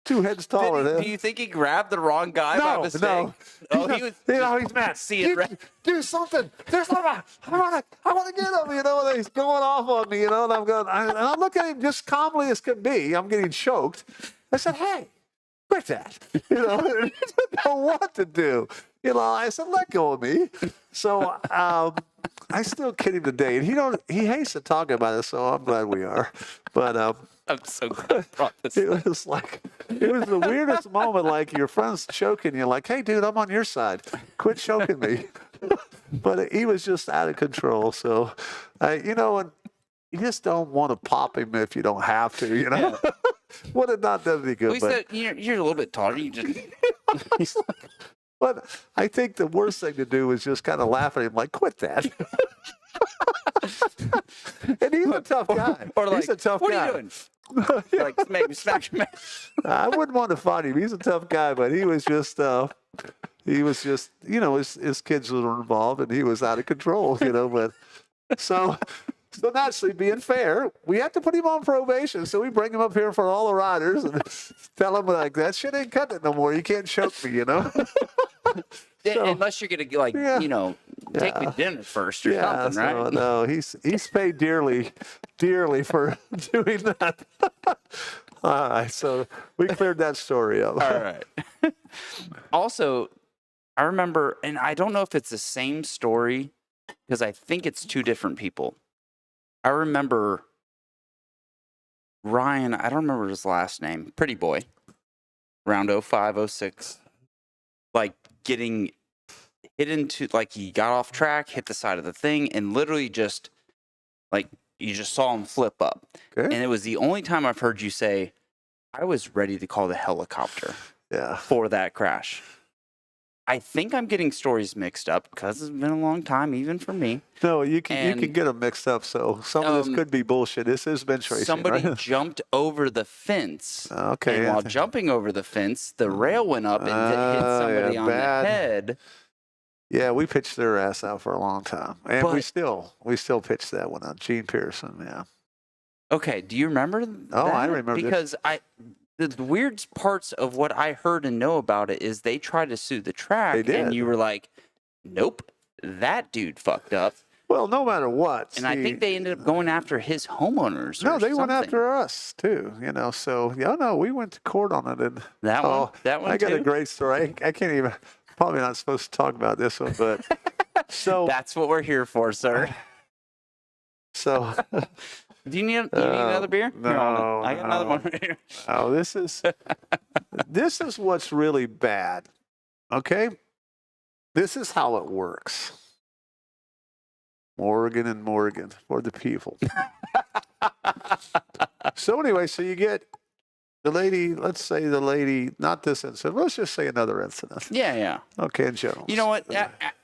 2 heads taller than him. Do you think he grabbed the wrong guy by mistake? No. Oh, he was. He's mad. Seeing red. Do something. There's I want to get him. And he's going off on me. And I'm going. And I look at him just calmly as can be. I'm getting choked. I said, "Hey, quit that." I didn't know what to do. I said, "Let go of me." So I still kid him today, and he hates to talk about it. So I'm glad we are. But I'm so glad you brought this. it was the weirdest moment. Like your friend's choking you, like, "Hey, dude, I'm on your side. Quit choking me." But he was just out of control. So, and you just don't want to pop him if you don't have to. Yeah. Would have not done any good. Well, he said, you're a little bit taller. You just But I think the worst thing to do is just kind of laugh at him, like, "Quit that." And he's a tough guy. or like, he's a tough what guy. are you doing? Like maybe smack your man. I wouldn't want to fight him. He's a tough guy, but he was just his kids were involved, and he was out of control, But so naturally, being fair, we have to put him on probation. So we bring him up here for all the riders and tell him like, that shit ain't cutting it no more. You can't choke me, So, Unless you're gonna take me to dinner first or something, right? so, no, he's paid dearly for doing that. All right, so we cleared that story up. All right. Also, I remember, and I don't know if it's the same story because I think it's 2 different people. I remember Ryan, I don't remember his last name, Pretty Boy, around 05, 06, like getting hit into, like he got off track, hit the side of the thing, and literally just, like, you just saw him flip up. Okay. And it was the only time I've heard you say, I was ready to call the helicopter Yeah. for that crash. I think I'm getting stories mixed up because it's been a long time, even for me. No, you can And, get them mixed up. So some of this could be bullshit. This is bench racing, Somebody right? jumped over the fence. Okay. And yeah. while jumping over the fence, the rail went up and hit somebody on bad. the head. Yeah, we pitched their ass out for a long time, and we But- still pitched that one out. Gene Pearson, yeah. Okay, do you remember that? Oh, I remember this. Because the weird parts of what I heard and know about it is they tried to sue the track, They did. and you were like, nope, that dude fucked up. Well, no matter what. And I think they ended up going after his homeowners. No, or they went something. after us too. So yeah, no, we went to court on it. And That one. That one I got a too? great story. I can't even. Probably not supposed to talk about this one, but so That's what we're here for, sir. so. Do you need another beer? No, Here, I got another no. one right here. Oh, this is what's really bad. Okay, this is how it works. Morgan and Morgan for the people. So anyway, so you get the lady. Let's say the lady, not this incident. Let's just say another incident. Yeah, yeah. Okay, in general. You know what?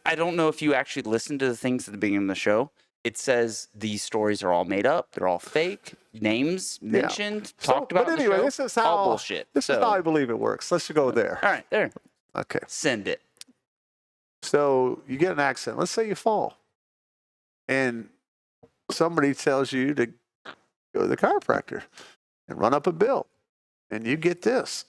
I don't know if you actually listened to the things at the beginning of the show. It says these stories are all made up. They're all fake. Names mentioned, talked about But in the anyway, show, this is how all bullshit. This is how I believe it works. Let's go there. All right, there. Okay. Send it. So you get an accident. Let's say you fall, and somebody tells you to go to the chiropractor and run up a bill, and you get this.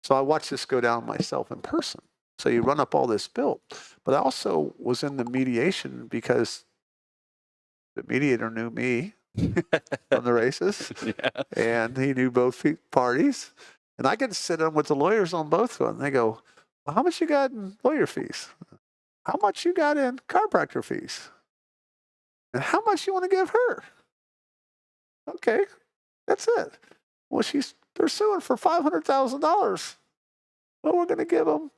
So I watched this go down myself in person. So you run up all this bill, but I also was in the mediation because the mediator knew me from the races, Yeah. and he knew both parties, and I get to sit in with the lawyers on both of them. They go, well, how much you got in lawyer fees? How much you got in chiropractor fees? And how much you want to give her? Okay, that's it. Well, they're suing for $500,000. Well, we're going to give them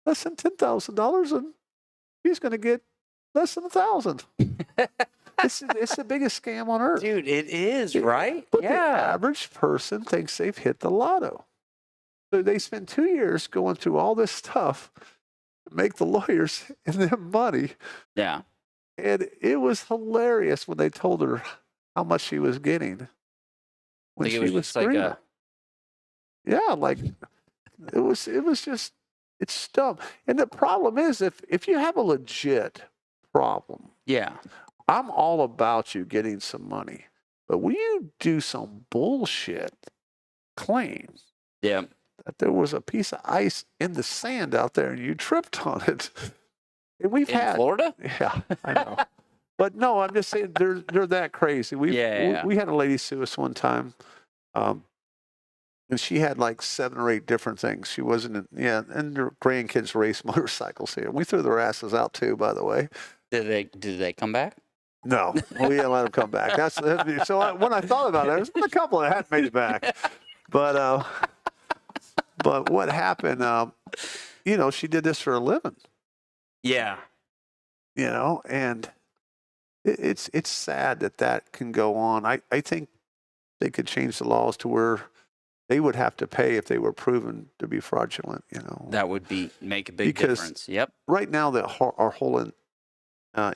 less than $10,000, and he's going to get less than $1,000. It's the biggest scam on earth. Dude, it is, right? But the Yeah. average person thinks they've hit the lotto. So they spend 2 years going through all this stuff to make the lawyers and them money. Yeah. And it was hilarious when they told her how much she was getting. When Like she it was was just like screaming. a, Yeah, like it was just, it's dumb. And the problem is if you have a legit problem, yeah. I'm all about you getting some money. But when you do some bullshit claim Yeah. that there was a piece of ice in the sand out there and you tripped on it, and we've In had Florida? Yeah, I know. But no, I'm just saying they're that crazy. We had a lady sue us one time, and she had like 7 or 8 different things. She wasn't, and her grandkids race motorcycles here. We threw their asses out too, by the way. Did they come back? No, we didn't let them come back. When I thought about it, there's been a couple that hadn't made it back. But what happened? She did this for a living. Yeah. And it's sad that can go on. I think they could change the laws to where they would have to pay if they were proven to be fraudulent. That would make a big Because- difference. Yep. Right now, our whole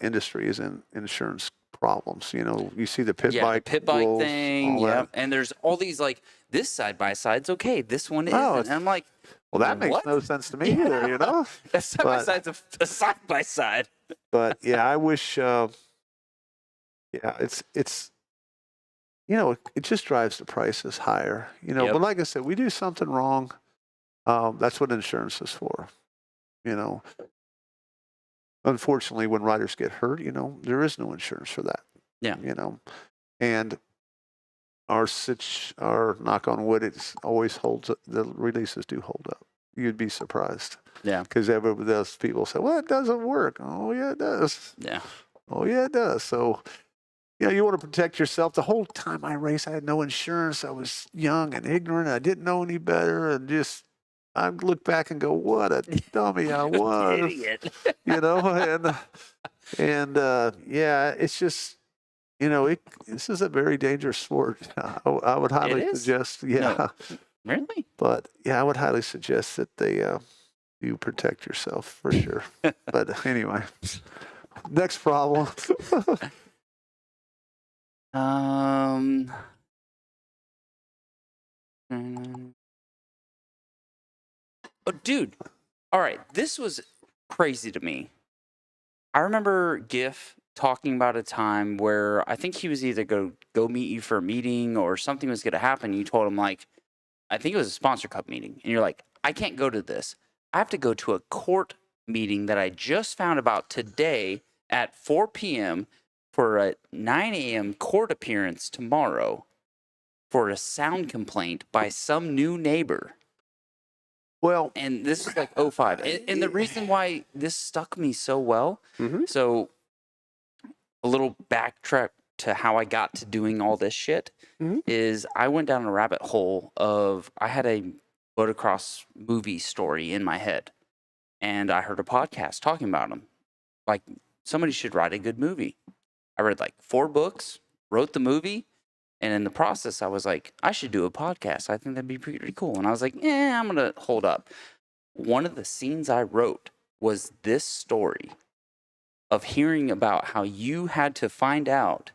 industry is in insurance problems. You see the pit Yeah, bike, the pit bike rules, thing. all that. Yep. And there's all these like this side by side's okay. This one isn't. No, And I'm like, Well, that makes What? no sense to me either. a side by But- side's a side by side. But yeah, I wish. It's it just drives the prices higher. Yep. But like I said, we do something wrong. That's what insurance is for. Unfortunately, when riders get hurt, there is no insurance for that. Yeah. And our knock on wood, it always holds. The releases do hold up. You'd be surprised. Yeah. Because those people say, well, it doesn't work. Oh, yeah, it does. Yeah. Oh, yeah, it does. So, you want to protect yourself. The whole time I raced, I had no insurance. I was young and ignorant. I didn't know any better. And I look back and go, what a dummy I was. Idiot. It's just, this is a very dangerous sport. I would highly is? suggest, yeah. Really? But yeah, I would highly suggest that you protect yourself for sure. But anyway, next problem. Mm, Oh, dude. All right. This was crazy to me. I remember Giff talking about a time where I think he was either go meet you for a meeting or something was going to happen. You told him, like, I think it was a sponsor cup meeting. And you're like, I can't go to this. I have to go to a court meeting that I just found about today at 4 p.m. for a 9 a.m. court appearance tomorrow for a sound complaint by some new neighbor. Well, And this is like 05. And the reason why this stuck me so well, so a little backtrack to how I got to doing all this shit is I went down a rabbit hole of, I had a motocross movie story in my head. And I heard a podcast talking about them. Like, somebody should write a good movie. I read like 4 books, wrote the movie. And in the process, I was like, I should do a podcast. I think that'd be pretty cool. And I was like, I'm going to hold up. One of the scenes I wrote was this story of hearing about how you had to find out.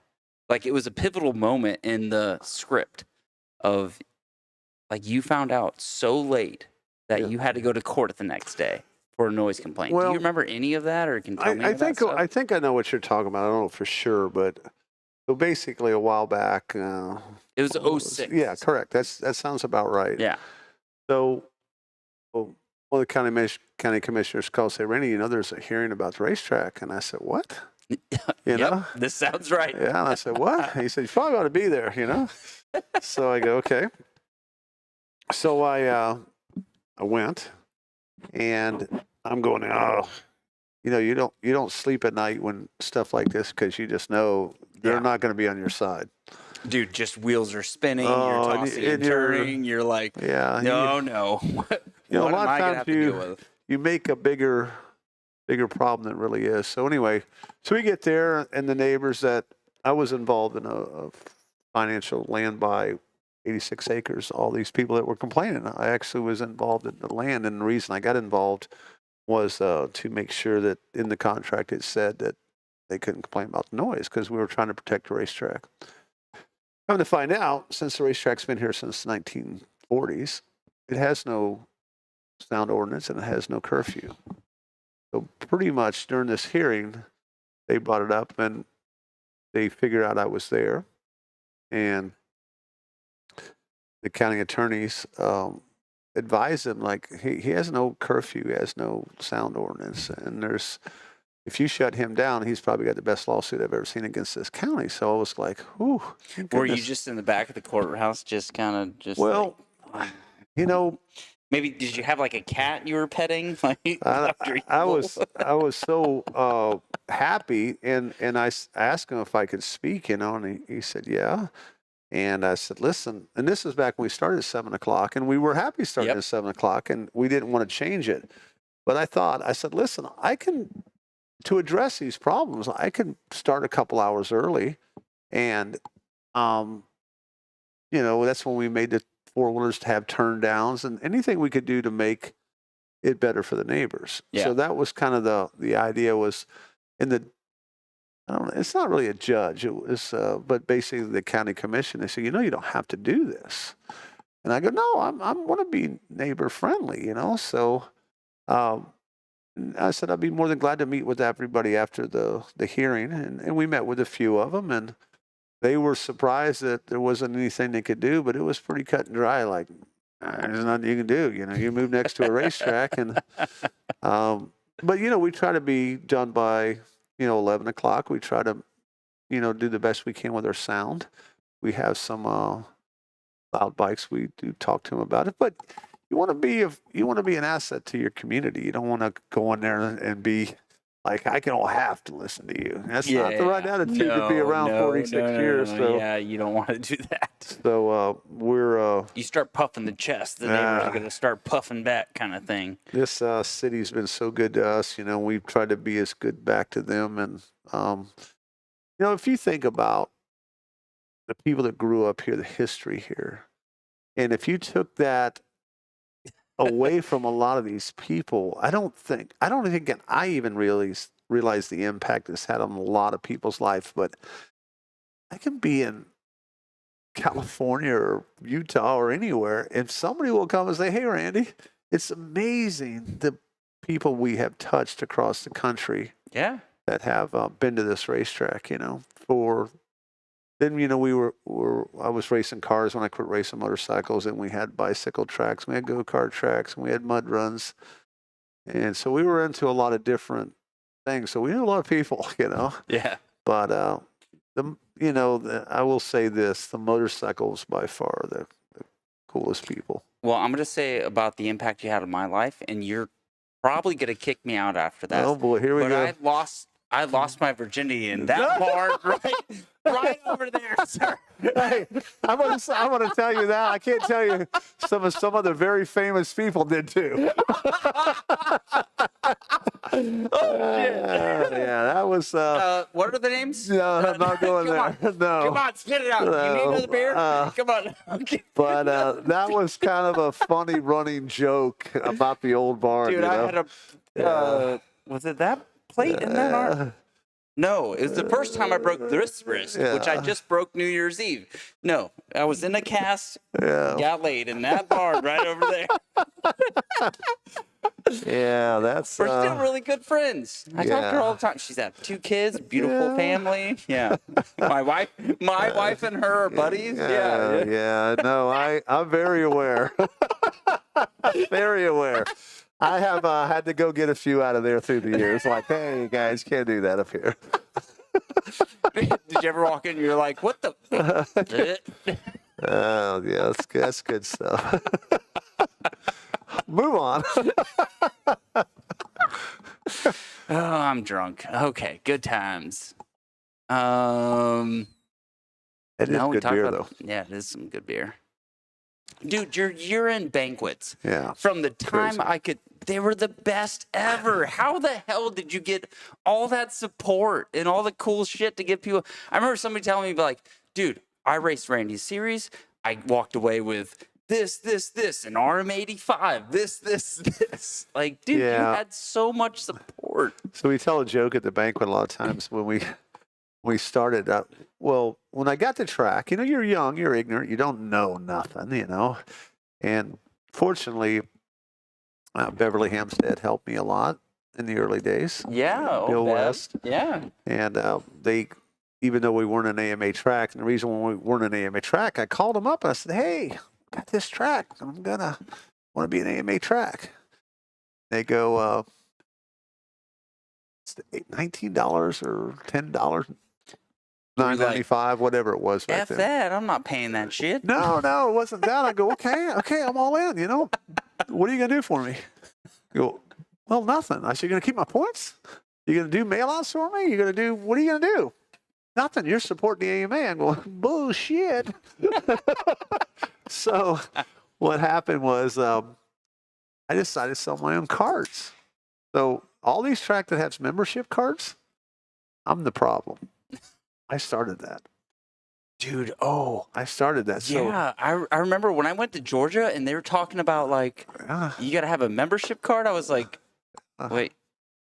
Like, it was a pivotal moment in the script of, like, you found out so late that you had to go to court the next day for a noise complaint. Well, do you remember any of that, or can you tell me I think that I think I know what you're talking about. I don't know for sure, but so basically a while back. It was 06. Yeah, correct. That sounds about right. Yeah. So, one of the county commissioners called and said, Randy, there's a hearing about the racetrack. And I said, what? You know? This sounds right. Yeah, and I said, what? And he said, you probably ought to be there, So I go, okay. So I went, and I'm going, you don't sleep at night when stuff like this, because you just know they're not going to be on your side. Dude, just wheels are spinning, you're tossing and turning, you're like, no. What a lot am I of gonna have times to deal with? you make a bigger problem than it really is. So anyway, so we get there, and the neighbors that I was involved in a financial land buy, 86 acres, all these people that were complaining. I actually was involved in the land, and the reason I got involved was to make sure that in the contract it said that they couldn't complain about the noise, because we were trying to protect the racetrack. Come to find out, since the racetrack's been here since the 1940s, it has no sound ordinance and it has no curfew. So pretty much during this hearing, they brought it up, and they figured out I was there, and the county attorneys advised him, like, he has no curfew, he has no sound ordinance, and if you shut him down, he's probably got the best lawsuit I've ever seen against this county. So I was like, whew. Were you just in the back of the courthouse, just kind of just well, maybe did you have like a cat you were petting? Like, I was so happy, and I asked him if I could speak, and he said, yeah. And I said, listen, and this is back when we started at 7:00, and we were happy starting at 7:00, and we didn't want to change it. But I said, listen, to address these problems, I can start a couple hours early, and that's when we made the 4-wheelers to have turn downs, and anything we could do to make it better for the neighbors. Yeah. So that was kind of the idea was I don't know, it's not really a judge. It was, but basically the county commission, they said, you don't have to do this. And I go, no, I want to be neighbor friendly, So, I said, I'd be more than glad to meet with everybody after the hearing. And we met with a few of them, and they were surprised that there wasn't anything they could do, but it was pretty cut and dry. Like, there's nothing you can do. You move next to a racetrack, and, but we try to be done by, 11:00. We try to, do the best we can with our sound. We have some loud bikes. We do talk to them about it, but you want to be an asset to your community. You don't want to go in there and be like, I don't have to listen to you. That's not the right attitude to be around 46 years. So yeah, you don't want to do that. So we're you start puffing the chest, the neighbors are going to start puffing back, kind of thing. This city's been so good to us. We've tried to be as good back to them, and if you think about the people that grew up here, the history here, And if you took that away from a lot of these people, I don't think I even realize the impact it's had on a lot of people's life. But I can be in California or Utah or anywhere, and somebody will come and say, "Hey, Randy," it's amazing the people we have touched across the country. Yeah. That have been to this racetrack, for then, I was racing cars when I quit racing motorcycles, and we had bicycle tracks, we had go-kart tracks, and we had mud runs. And so we were into a lot of different things. So we knew a lot of people, Yeah. but, I will say this, the motorcycles by far the coolest people. Well, I'm going to say about the impact you had on my life, and you're probably going to kick me out after that. Oh boy, here we But go. I lost my virginity in that bar right over there, sir. Hey, I'm gonna tell you that. I can't tell you some other very famous people did too. Yeah, that was. What are the names? No, I'm not going there. No. Come on, spit it out. You need another beer? Come on. Okay. But that was kind of a funny running joke about the old bar. Dude, I had a. Was it that plate in that arm? No, it was the first time I broke this wrist, which I just broke New Year's Eve. No, I was in a cast, got laid in that bar right over there. Yeah, that's. We're still really good friends. I talk to her all the time. She's had 2 kids, beautiful family. Yeah, my wife and her are buddies. Yeah. No, I'm very aware. Very aware. I have had to go get a few out of there through the years. Like, hey, guys, can't do that up here. Did you ever walk in and you're like, what the? Oh, yeah, that's good stuff. Move on. Oh, I'm drunk. Okay, good times. It is good beer, though. Yeah, it is some good beer. Dude, you're in banquets. Yeah. From the time they were the best ever. How the hell did you get all that support and all the cool shit to give people? I remember somebody telling me, like, dude, I raced Randy's series. I walked away with this, an RM85, this. Like, dude, you had so much support. So we tell a joke at the banquet a lot of times when we started. When I got to track, you're young, you're ignorant, you don't know nothing, And fortunately, Beverly Hampstead helped me a lot in the early days. Yeah. Bill West. Yeah. And they, even though we weren't an AMA track, and the reason when we weren't an AMA track, I called them up and I said, "Hey, I got this track. I'm want to be an AMA track." They go, it's $19 or $10, $9.95, whatever it was. F then. that! I'm not paying that shit. No, it wasn't that. I go, okay, I'm all in. What are you gonna do for me? You go, well, nothing. I said, you're gonna keep my points? You're gonna do mail-outs for me? What are you gonna do? Nothing. You're supporting the AMA. I'm going, bullshit. So what happened was I decided to sell my own cards. So all these tracks that have membership cards, I'm the problem. I started that. Dude, I started that. So, yeah, I remember when I went to Georgia and they were talking about, like, you got to have a membership card. I was like, wait,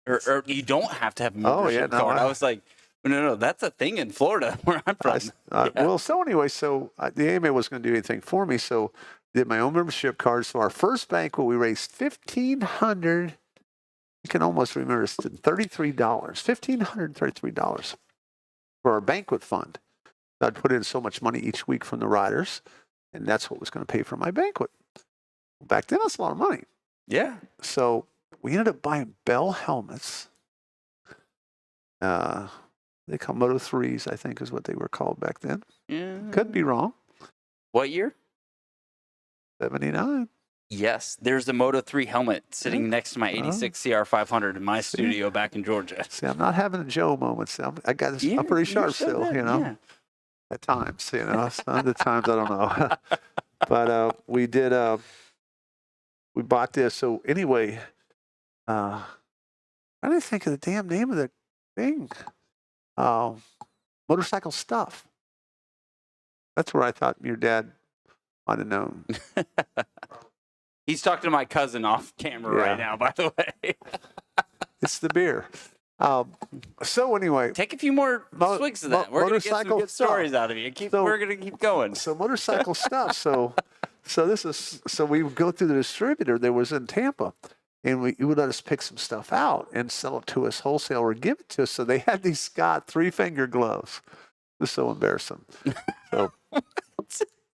or you don't have to have a membership card. I was like, no, that's a thing in Florida where I'm from. Well, so anyway, the AMA wasn't going to do anything for me, so I did my own membership card. So our first banquet, we raised $1,500. You can almost remember it's $33, $1,533 for our banquet fund. I'd put in so much money each week from the riders, and that's what was going to pay for my banquet. Back then, that's a lot of money. Yeah. So we ended up buying Bell helmets. They call Moto 3s, I think is what they were called back then. Yeah. Could be wrong. What year? 79. Yes, there's the Moto 3 helmet sitting next to my 86 CR500 in my studio back in Georgia. See, I'm not having a Joe moment. See, I got this. I'm pretty sharp still, Yeah. At times, some of the times I don't know. But we did. We bought this. So anyway, I didn't think of the damn name of the thing. Motorcycle stuff. That's where I thought your dad I'd have known. He's talking to my cousin off camera Yeah. right now, by the way. It's the beer. So anyway, Take a few more swigs of that. We're going to get some motorcycle good stuff. stories out of you. We're going to keep going. So motorcycle stuff. So we would go through the distributor that was in Tampa, and he would let us pick some stuff out and sell it to us wholesale or give it to us. So they had these Scott 3-finger gloves. It was so embarrassing. So,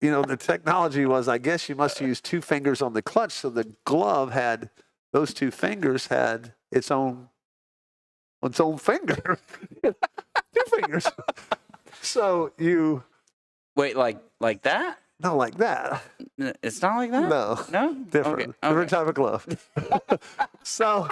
the technology was, I guess you must use 2 fingers on the clutch. So the glove had, those 2 fingers had its own finger. 2 fingers. So you. Wait, like that? Not like that. It's not like that? No. No? Different. Okay. Different type of glove. So,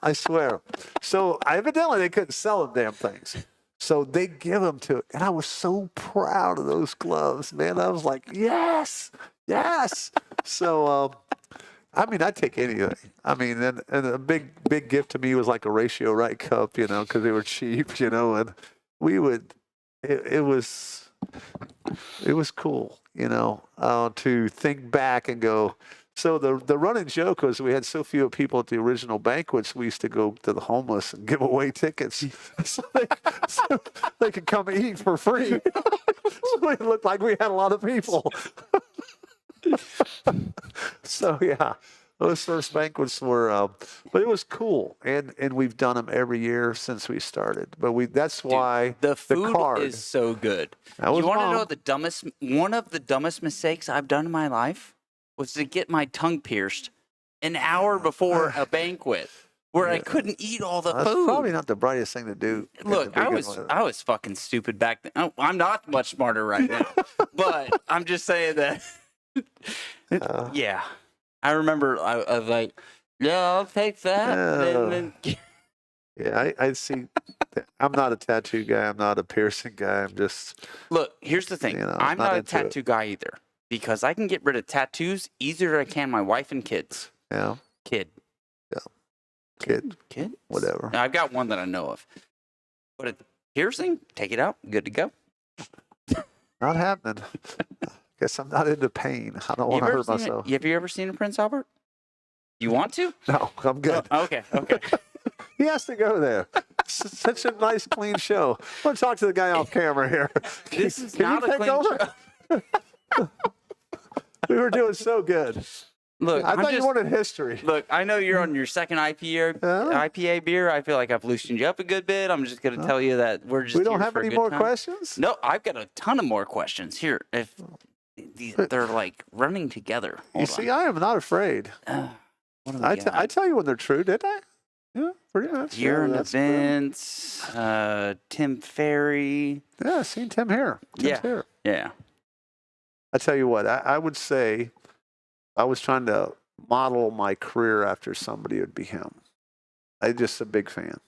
I swear. So, evidently, they couldn't sell them damn things. So, they give them to, and I was so proud of those gloves, man. I was like, yes, yes. So, I'd take anything. And a big gift to me was like a Ratio Right cup, because they were cheap, and we would, it was cool, to think back and go. So the running joke was we had so few people at the original banquets, we used to go to the homeless and give away tickets so they could come eat for free. So it looked like we had a lot of people. So yeah, those first banquets were, but it was cool, and we've done them every year since we started. But that's why the food card is so good. That was You want to Mom. know one of the dumbest mistakes I've done in my life was to get my tongue pierced an hour before a banquet where I couldn't eat all the That's food. probably not the brightest thing to do. at the Look, I beginning. was fucking stupid back then. Oh, I'm not much smarter right now, but I'm just saying that. Yeah, I remember I was like, yeah, I'll take that. And then, Yeah, I see. I'm not a tattoo guy. I'm not a piercing guy. I'm just. look, here's the thing. I'm not a into it. tattoo guy either because I can get rid of tattoos easier than I can my wife and kids. Yeah. Kid. Kid. Whatever. Now, I've got one that I know of. But a piercing, take it out, good to go. Not happening. Guess I'm not into pain. I don't want to hurt myself. Have you ever seen a Prince Albert? You want to? No, I'm good. Oh, okay. He has to go there. Such a nice, clean show. I'm going to talk to the guy off camera here. This is Can not you a take clean over? show. We were doing so good. Look, I thought you wanted history. Look, I know you're on your second IPA beer. I feel like I've loosened you up a good bit. I'm just going to tell you that we're just We don't here have for a any good more time. questions? No, I've got a ton of more questions here. If they're like running together. You see, I am not afraid. What do we I got? tell you when they're true, didn't I? Yeah, pretty much. Year and that's true. events. Tim Ferry. Yeah, I've seen Tim here. Tim's here. Yeah. I tell you what, I would say I was trying to model my career after somebody, it would be him. I'm just a big fan.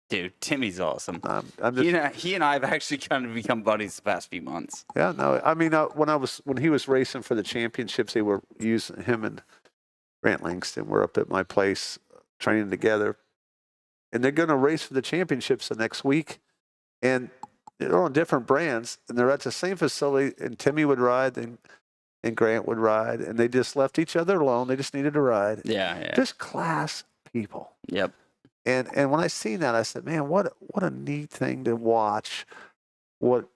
Dude, Timmy's awesome. I'm just, He and I have actually kind of become buddies the past few months. yeah, no, I mean, when he was racing for the championships, they were using him and Grant Langston were up at my place training together. And they're going to race for the championships the next week. And they're on different brands. And they're at the same facility. And Timmy would ride and Grant would ride. And they just left each other alone. They just needed a ride. Yeah. Just class people. Yep. And when I seen that, I said, man, what a neat thing to watch. What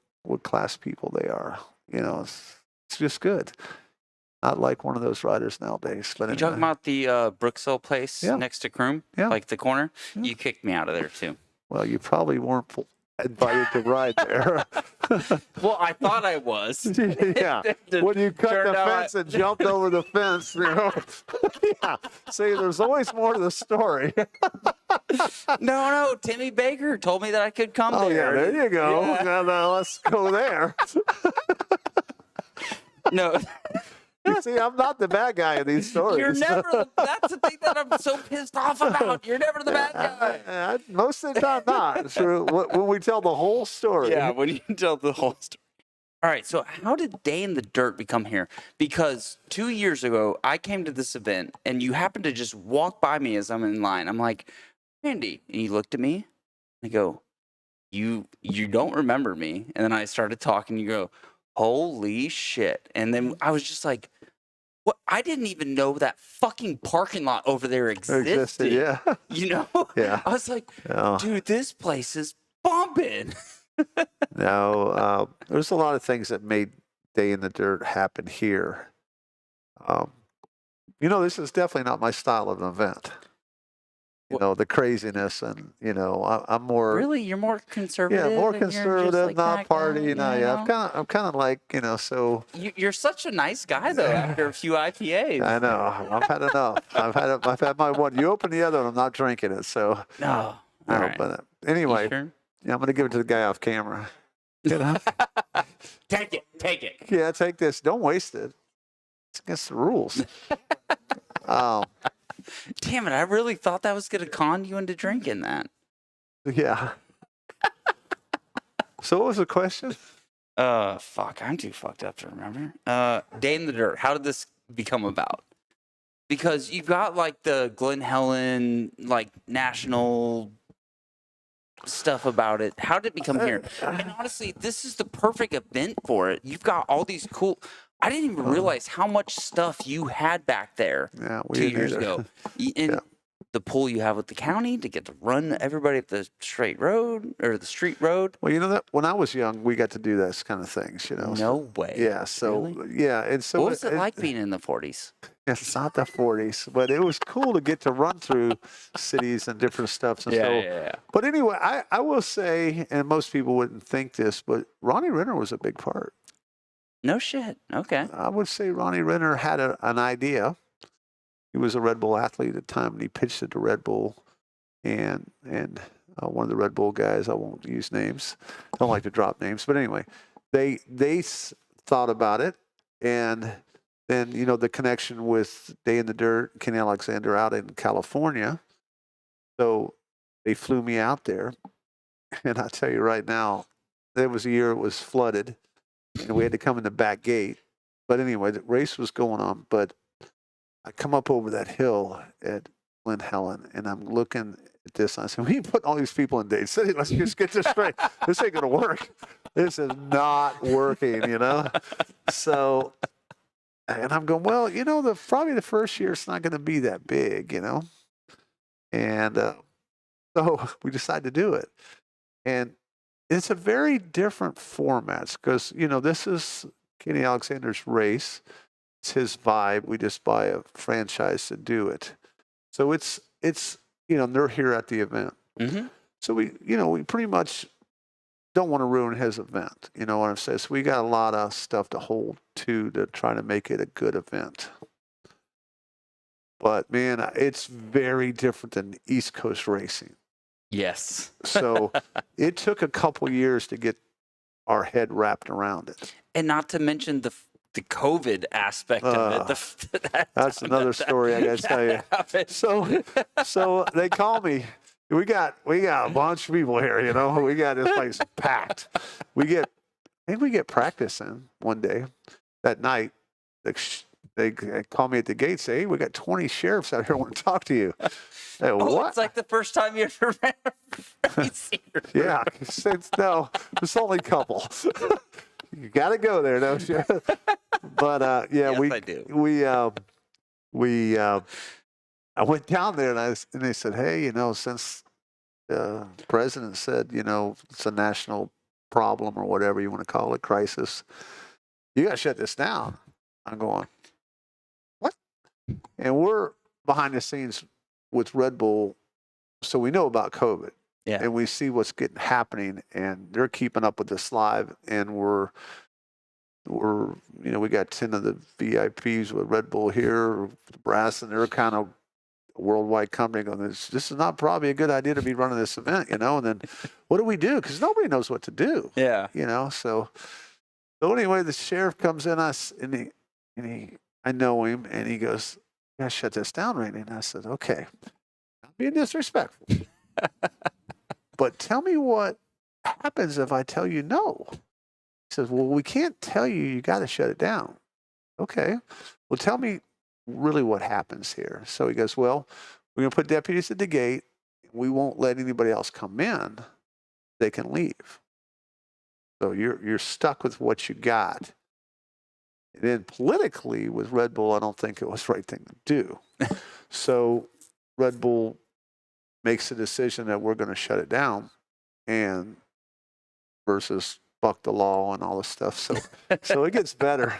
class people they are. It's just good. Not like one of those riders nowadays. But You talking about the Brooksville place Yeah. next to Croom? Yeah. Like the corner? Yeah. You kicked me out of there too. Well, you probably weren't invited to ride there. Well, I thought I was. Yeah. When you cut Turned the out fence and jumped over the fence, Yeah. See, there's always more to the story. No. Timmy Baker told me that I could come Oh, there. yeah, there you go. Yeah. Now let's go there. No. You see, I'm not the bad guy in these stories. You're never. That's the thing that I'm so pissed off about. You're never the bad guy. Most of the time, not. It's true. When we tell the whole story. Yeah, when you tell the whole story. All right, so how did Day in the Dirt become here? Because 2 years ago, I came to this event, and you happened to just walk by me as I'm in line. I'm like, Randy, and you looked at me. I go, you don't remember me? And then I started talking. You go, Holy shit. And then I was just like, what? I didn't even know that fucking parking lot over there existed. Yeah. You know? Yeah. I was like, No, dude, this place is bumping. no. There's a lot of things that made Day in the Dirt happen here. This is definitely not my style of an event. The craziness and, I'm more. Really? You're more conservative? Yeah, more and you're just conservative, like not that party. guy, No, yeah. I'm kind of like, so. You're such a nice guy, though, after a few IPAs. I know. I've had enough. I've had my one. You open the other one, I'm not drinking it. So. No. No, All right. but anyway, You sure? yeah, I'm going to give it to the guy off camera. Take it. Yeah, take this. Don't waste it. It's against the rules. Damn it, I really thought that was going to con you into drinking that. Yeah. So what was the question? Fuck, I'm too fucked up to remember. Day in the Dirt, how did this become about? Because you got like the Glen Helen, like national stuff about it. How did it become here? And honestly, this is the perfect event for it. You've got all these cool. I didn't even realize how much stuff you had back there Yeah, we 2 didn't years either. ago. And the pool you have with the county to get to run everybody up the straight road or the street road. Well, that when I was young, we got to do those kind of things, No way. Yeah. So Really? yeah, and so What was it like being in the 40s? It's not the 40s, but it was cool to get to run through cities and different stuff. And Yeah. But anyway, I will say, and most people wouldn't think this, but Ronnie Renner was a big part. No shit. Okay. I would say Ronnie Renner had an idea. He was a Red Bull athlete at the time, and he pitched it to Red Bull, and one of the Red Bull guys, I won't use names, don't like to drop names, but anyway, they thought about it, and then the connection with Day in the Dirt, Kenny Alexander out in California, so they flew me out there, and I tell you right now, there was a year it was flooded, and we had to come in the back gate, but anyway, the race was going on, but I come up over that hill at Glen Helen, and I'm looking at this, and I said, we put all these people in Dade City. Let's just get this straight. This ain't going to work. This is not working, So, and I'm going, well, probably the first year it's not going to be that big, And so we decided to do it. And it's a very different format because, this is Kenny Alexander's race. It's his vibe. We just buy a franchise to do it. So it's they're here at the event. Mm-hmm. So we pretty much don't want to ruin his event. You know what I'm saying? So we got a lot of stuff to hold to try to make it a good event. But man, it's very different than East Coast racing. Yes. So it took a couple years to get our head wrapped around it. And not to mention the COVID aspect of it. That's another story I got to tell you. So they call me. We got a bunch of people here. We got this place packed. I think we get practice in one day. That night, they call me at the gate. Say, hey, we got 20 sheriffs out here want to talk to you. Hey, what? It's like the first time you ever ran a race here. Yeah, no, it's only a couple. You got to go there, don't you? But Yes, I do. I went down there and they said, hey, since the president said, it's a national problem or whatever you want to call it, crisis, you got to shut this down. I'm going, what? And we're behind the scenes with Red Bull, so we know about COVID. Yeah. And we see what's happening, and they're keeping up with this live, and we're we got 10 of the VIPs with Red Bull here, Brass, and they're kind of a worldwide company going, this is not probably a good idea to be running this event, and then what do we do? Because nobody knows what to do. Yeah. So anyway, the sheriff comes in us, and I know him, and he goes, "Yeah, shut this down, Randy." And I said, "Okay, not being disrespectful, but tell me what happens if I tell you no." He says, "Well, we can't tell you. You got to shut it down." Okay. Well, tell me really what happens here. So he goes, "Well, we're going to put deputies at the gate. We won't let anybody else come in. They can leave." So you're stuck with what you got. And then politically with Red Bull, I don't think it was the right thing to do. So Red Bull makes a decision that we're going to shut it down, and versus fuck the law and all this stuff. So it gets better.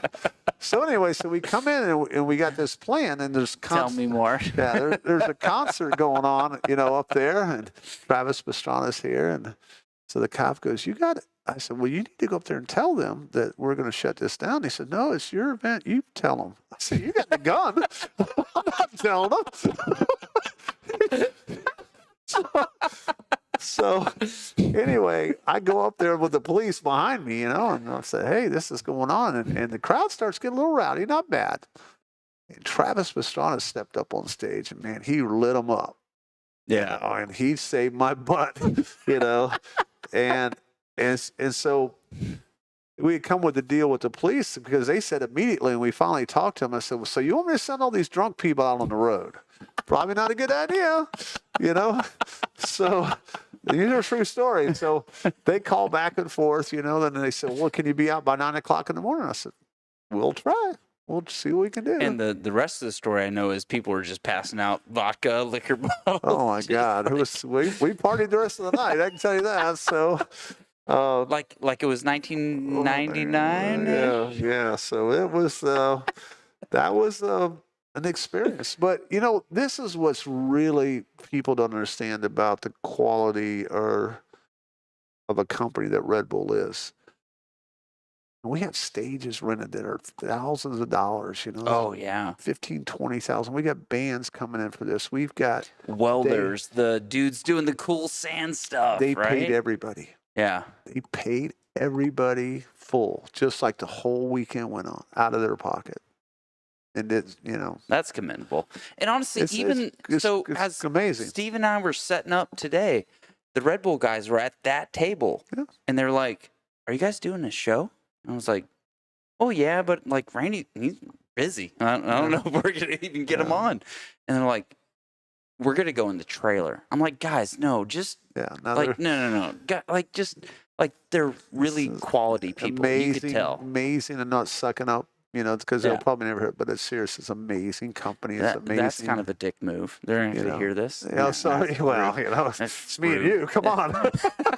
So anyway, so we come in and we got this plan, and there's Tell me more. yeah, there's a concert going on, up there, and Travis Pastrana's here, and so the cop goes, "You got it." I said, "Well, you need to go up there and tell them that we're going to shut this down." He said, "No, it's your event. You tell them." I said, "You got the gun." I'm not telling them. So anyway, I go up there with the police behind me, and I say, "Hey, this is going on." And the crowd starts getting a little rowdy, not bad. And Travis Pastrana stepped up on stage, and man, he lit them up. Yeah. And he saved my butt, and so we had come with the deal with the police because they said immediately, and we finally talked to them. I said, "Well, so you want me to send all these drunk people out on the road?" Probably not a good idea, So these are true stories. So they call back and forth, then they said, "Well, can you be out by 9 o'clock in the morning?" I said, "We'll try. We'll see what we can do." And the rest of the story I know is people were just passing out vodka, liquor bottles. Oh my God, we partied the rest of the night. I can tell you that. So. Like it was 1999. Yeah. So it was that was an experience. But this is what's really people don't understand about the quality of a company that Red Bull is. We have stages rented that are thousands of dollars. Oh yeah, 15, 20,000. We got bands coming in for this. We've got welders, the dudes doing the cool sand stuff. They right? paid everybody. Yeah. They paid everybody full, just like the whole weekend went on, out of their pocket. And it's, That's commendable. And honestly, it's as amazing. Steve and I were setting up today, the Red Bull guys were at that table. Yeah. And they're like, "Are you guys doing a show?" And I was like, "Oh, yeah, but like Randy, he's busy. I don't know if we're going to even get him on." And they're like, "We're going to go in the trailer." I'm like, "Guys, no, just no. They're really quality people. Amazing, you could tell. Amazing and not sucking up, because they'll probably never hear it, but it's serious. It's an amazing company. It's amazing. That's kind of a dick move. They're not going to hear this. Yeah, sorry. Well, it's me and you. Come on.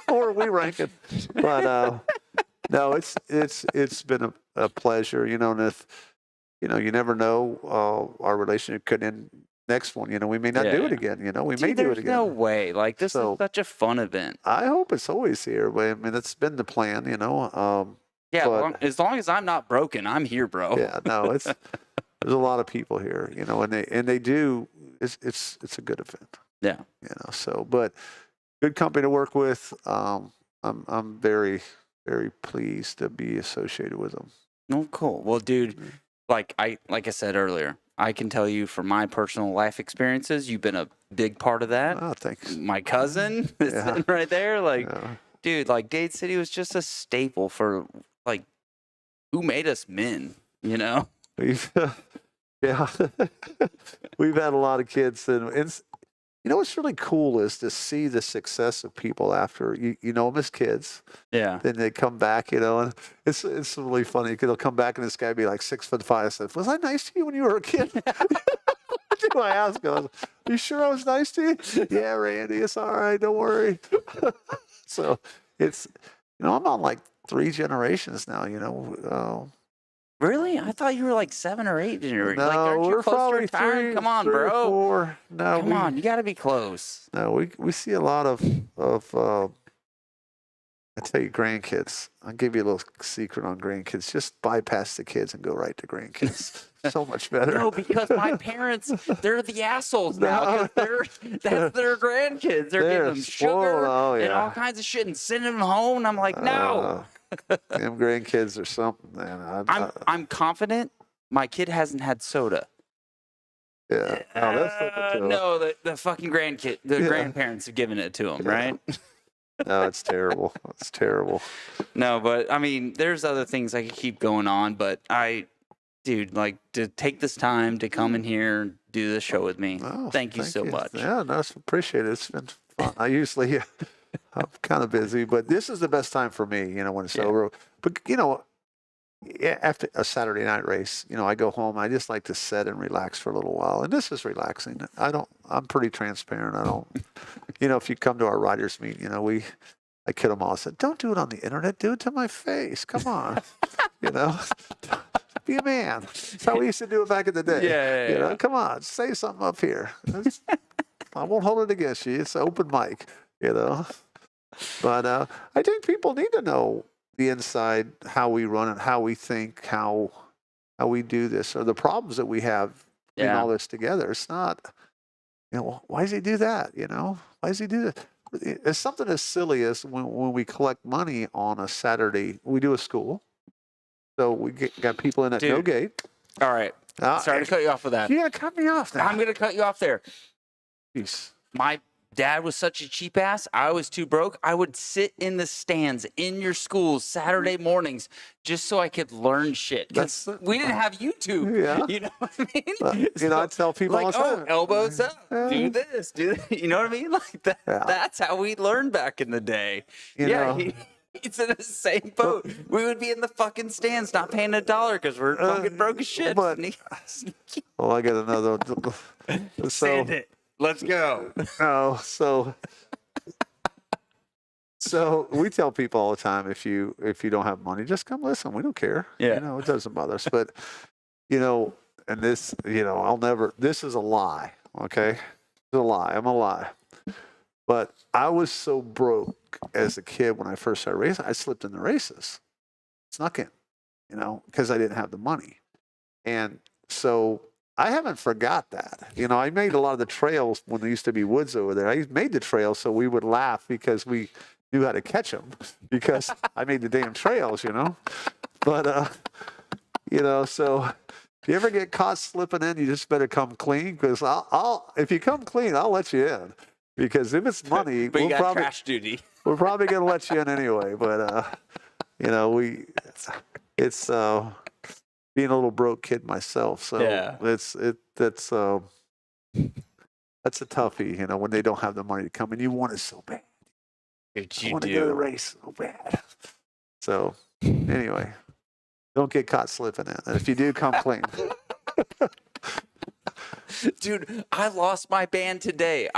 Or are we ranking? But no, it's been a pleasure, and if, you never know, our relationship could end. Next one, we may not do it again. We may do it again. No way. Like this is such a fun event. I hope it's always here, but I mean, it's been the plan. Yeah, as long as I'm not broken, I'm here, bro. Yeah, no, there's a lot of people here, and they do. It's a good event. Yeah. So, but good company to work with. I'm very, very pleased to be associated with them. Oh, cool. Well, dude, like I said earlier, I can tell you from my personal life experiences, you've been a big part of that. Oh, thanks. My cousin is sitting right there. Dude, Dade City was just a staple for who made us men, We've we've had a lot of kids, and what's really cool is to see the success of people after you know them as kids. Yeah. Then they come back, and it's really funny because they'll come back and this guy will be like 6'5". I said, "Was I nice to you when you were a kid?" I asked him, "Are you sure I was nice to you?" "Yeah, Randy, it's all right. Don't worry." So it's I'm on 3 generations now. Really? I thought you were 7 or 8 generations. No, aren't you we're close to probably retiring? 3, Come on, 3 or bro. 4. No, Come on, you got to be close. No, we see a lot of I tell you, grandkids. I'll give you a little secret on grandkids. Just bypass the kids and go right to grandkids. So much better. No, because my parents, they're the assholes now. 'Cause that's their grandkids. They're giving them sugar and all kinds of shit and sending them home. And I'm like, no. Them grandkids are something, man. I'm confident my kid hasn't had soda. Yeah. No, that's something too. No, the fucking grandparents have given it to him, right? No, it's terrible. It's terrible. No, but I mean, there's other things I could keep going on, but dude, to take this time to come in here and do this show with me. Oh, thank you so much. Yeah, no, I appreciate it. It's been fun. I I'm kind of busy, but this is the best time for me, when it's Yeah. over. But, after a Saturday night race, I go home. I just like to sit and relax for a little while. And this is relaxing. I'm pretty transparent. I don't, if you come to our riders meet, I kid them all. I said, don't do it on the internet. Do it to my face. Come on. Be a man. That's how we used to do it back in the day. Yeah. Come on, say something up here. I won't hold it against you. It's an open mic, But I think people need to know the inside, how we run it, how we think, how we do this, or the problems that we have in all this together. It's not, why does he do that? Why does he do that? It's something as silly as when we collect money on a Saturday, we do a school. So we got people in at no gate. All right. Sorry to cut you off with that. You got to cut me off now. I'm going to cut you off there. Jeez. My dad was such a cheap ass. I was too broke. I would sit in the stands in your schools Saturday mornings just so I could learn shit. Because we didn't have YouTube. Yeah. You know what I mean? I tell people all the time. Elbows up, do this, do that. You know what I mean? Like that. Yeah. That's how we learned back in the day. He's in the same boat. We would be in the fucking stands, not paying $1 because we're fucking broke as shit. But, I got another. Send it. Let's go. Oh, so we tell people all the time, if you don't have money, just come listen. We don't care. Yeah. It doesn't bother us. But and this, I'll never. This is a lie. Okay, it's a lie. I'm a lie. But I was so broke as a kid when I first started racing. I slipped in the races, snuck in, because I didn't have the money, and so. I haven't forgot that. I made a lot of the trails when there used to be woods over there. I made the trails so we would laugh because we knew how to catch them because I made the damn trails, But, so if you ever get caught slipping in, you just better come clean because if you come clean, I'll let you in. Because if it's money, but you got trash duty. We're probably going to let you in anyway. But, it's being a little broke kid myself, so that's a toughie, when they don't have the money to come, and you want it so bad. I want to go to the race so bad. So anyway, don't get caught slipping in, and if you do, come clean. Dude, I lost my band today.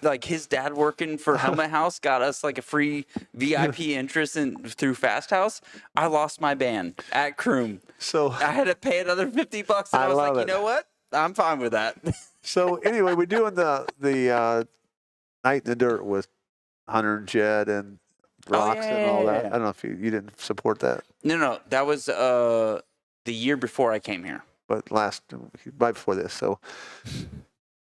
Like his dad working for Helmet House got us like a free VIP interest through Fast House. I lost my band at Croom. So I had to pay another $50, and I was like, you know what? I'm fine with that. So anyway, we're doing the Night in the Dirt with Hunter and Jed and Rocks and all that. I don't know if you didn't support that. No, that was the year before I came here. But right before this. So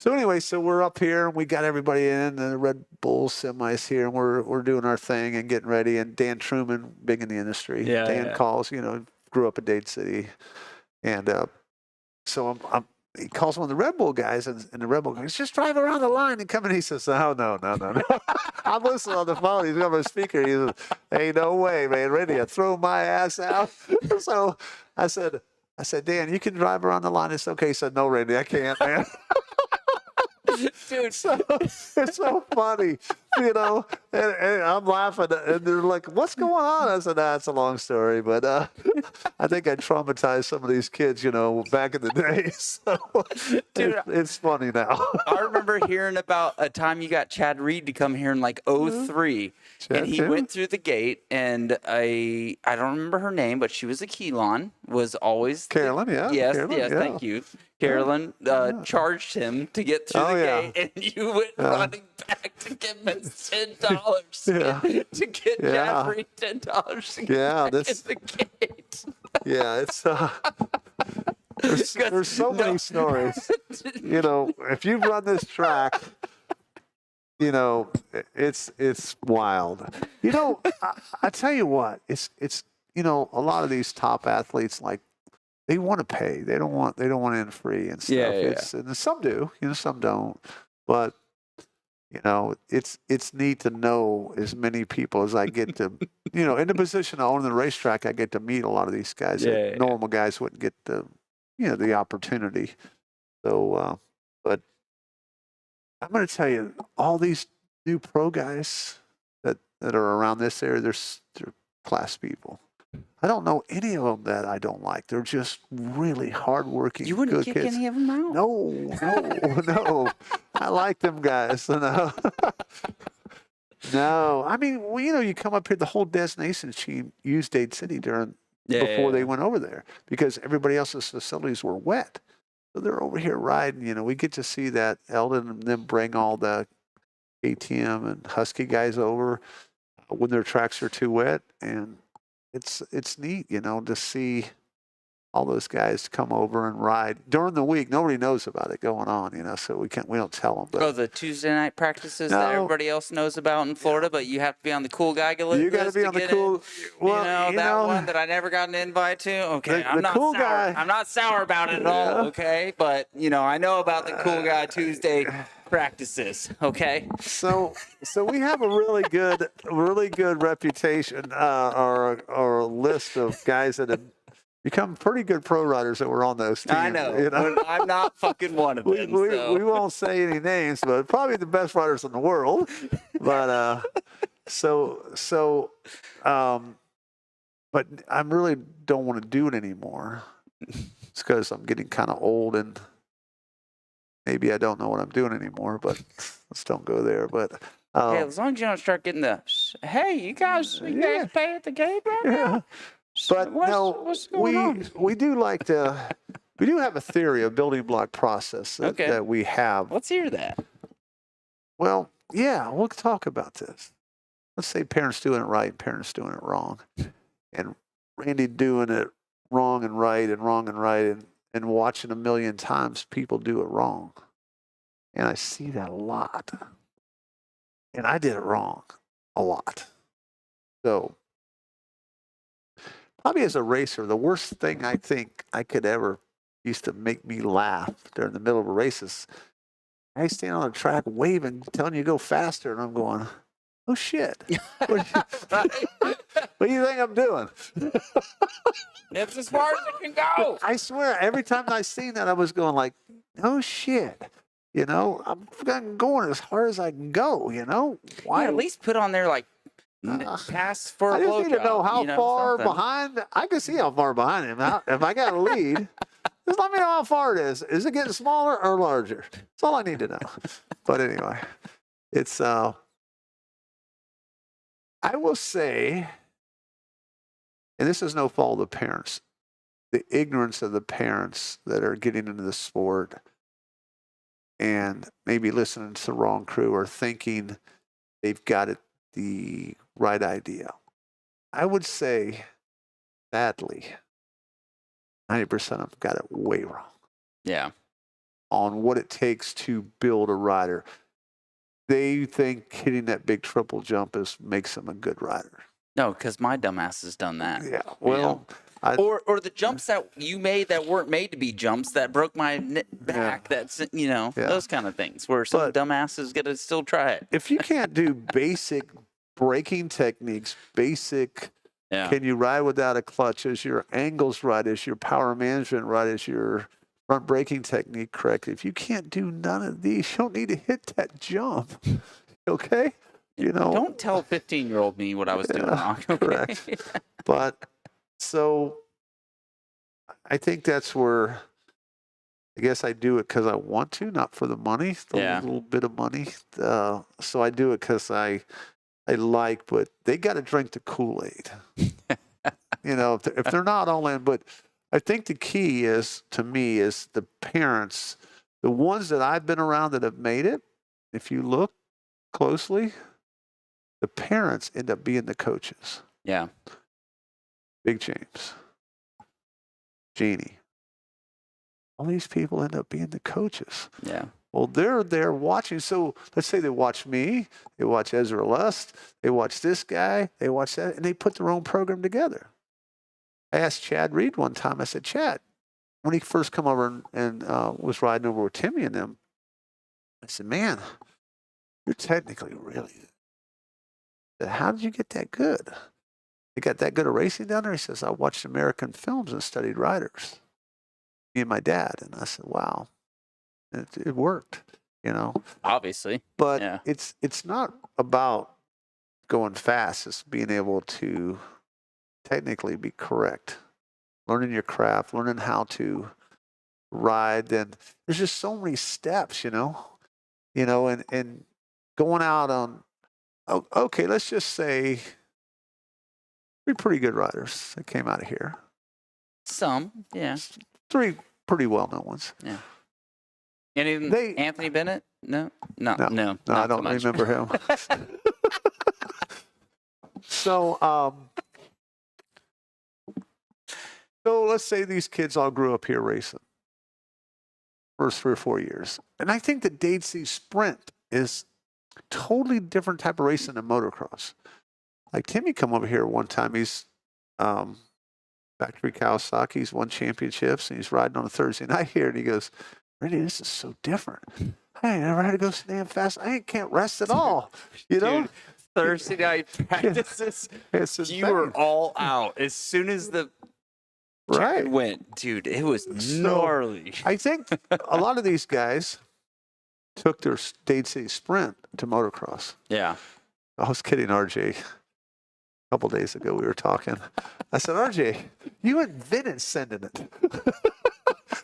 anyway, so we're up here and we got everybody in the Red Bull semis here and we're doing our thing and getting ready. And Dan Truman, big in the industry. Dan calls, grew up in Dade City. And so he calls one of the Red Bull guys and the Red Bull goes, just drive around the line and come in. He says, no. I'm listening on the phone. He's on my speaker. He says, hey, no way, man. Ready to throw my ass out. So I said, Dan, you can drive around the line. It's okay. He said, no, Randy, I can't, man. Dude, so, it's so funny, and I'm laughing, and they're like, what's going on? I said, it's a long story, but I think I traumatized some of these kids, back in the day. So dude, it's funny now. I remember hearing about a time you got Chad Reed to come here in like 03, and he went through the gate, and I don't remember her name, but she was a Keelan, was always Carolyn, Yes, Carolyn, thank you. Carolyn charged him to get through the gate, and you went running back to give him $10 to get Chad Reed $10 to get back in the gate. Yeah, it's there's so many stories. If you run this track, it's wild. I tell you what, it's a lot of these top athletes, like, they want to pay. They don't want in free and stuff. And some do, some don't. But it's neat to know as many people as I get to, in the position I own the racetrack, I get to meet a lot of these guys. Normal guys wouldn't get the opportunity. So, but I'm going to tell you, all these new pro guys, that are around this area, they're class people. I don't know any of them that I don't like. They're just really hardworking, You wouldn't good kick kids. any of them out? No. I like them guys. No. No. I mean, you come up here, the whole destination team used Dade City before they went over there because everybody else's facilities were wet. So they're over here riding. We get to see that Eldon and them bring all the ATM and Husky guys over when their tracks are too wet. And it's neat, to see all those guys come over and ride during the week. Nobody knows about it going on, so we don't tell them. But the Tuesday night practices that everybody else knows about in Florida, but you have to be on the cool guy list. You got to be on the cool. Well, that one that I never got an invite to. Okay, I'm not cool sour. guy. I'm not sour about it at all. Okay, but I know about the cool guy Tuesday practices. Okay. So we have a really good reputation, or a list of guys that have become pretty good pro riders that were on those teams. I know. I'm not fucking one of them. We won't say any names, but probably the best riders in the world. But but I really don't want to do it anymore. It's because I'm getting kind of old and maybe I don't know what I'm doing anymore. But let's don't go there. But hey, as long as you don't start getting hey, you guys pay at the gate right now. But what's going on? We do we do have a theory, a building block process that we have. Let's hear that. Well, yeah, we'll talk about this. Let's say parents doing it right and parents doing it wrong. And Randy doing it wrong and right and watching a million times people do it wrong. And I see that a lot. And I did it wrong a lot. So probably as a racer, the worst thing I think I could ever used to make me laugh during the middle of a race is I stand on a track waving, telling you to go faster, and I'm going, oh shit. What do you think I'm doing? It's as far as it can go. I swear, every time I seen that, I was going like, oh shit. I'm going as hard as I can go, Why? Yeah, at least put on there pass for a I just need to know how far something. behind. I can see how far behind him. If I got a lead, just let me know how far it is. Is it getting smaller or larger? That's all I need to know. But anyway, it's I will say, and this is no fault of the parents, the ignorance of the parents that are getting into the sport and maybe listening to the wrong crew or thinking they've got it the right idea. I would say, sadly, 90% of them got it way wrong. Yeah. On what it takes to build a rider. They think hitting that big triple jump makes them a good rider. No, because my dumbass has done that. Yeah. Well, or the jumps that you made that weren't made to be jumps that broke my back. Yeah. That's those kind of things where some dumbass is gonna still try it. If you can't do basic braking techniques, can you ride without a clutch? Is your angles right? Is your power management right? Is your front braking technique correct? If you can't do none of these, you don't need to hit that jump. Okay? Don't tell 15-year-old me what I was doing wrong. Okay? Correct. But so I think that's where I guess I do it because I want to, not for the money, little bit of money. So I do it because I like, but they got to drink the Kool-Aid. If they're not all in. But I think the key is, to me, is the parents, the ones that I've been around that have made it. If you look closely, the parents end up being the coaches. Yeah. Big James, Jeannie. All these people end up being the coaches. Yeah. Well, they're there watching. So let's say they watch me, they watch Ezra Lust, they watch this guy, they watch that, and they put their own program together. I asked Chad Reed one time, I said, Chad, when he first come over and was riding over with Timmy and them, I said, man, you're technically really good. How did you get that good? You got that good at racing down there? He says, I watched American films and studied riders. Me and my dad. And I said, wow, it worked, Obviously. But it's not about going fast is being able to technically be correct, learning your craft, learning how to ride. And there's just so many steps, and going out on, okay, let's just say 3 pretty good riders that came out of here. Some, yeah. 3 pretty well-known ones. Yeah. Any Anthony Bennett? No. No, not I don't so much. remember him. So let's say these kids all grew up here racing first 3 or 4 years. And I think the Dade City Sprint is totally different type of racing than motocross. Like Timmy come over here one time. He's factory Kawasaki. He's won championships, and he's riding on a Thursday night here. And he goes, "Randy, this is so different. I ain't never had to go so damn fast. Can't rest at all." Dude, Thursday night practices, you were all out as soon as the right went. Dude, it was gnarly. I think a lot of these guys took their Dade City Sprint to motocross. Yeah. I was kidding RJ. A couple days ago, we were talking. I said, "RJ, you invented sending it."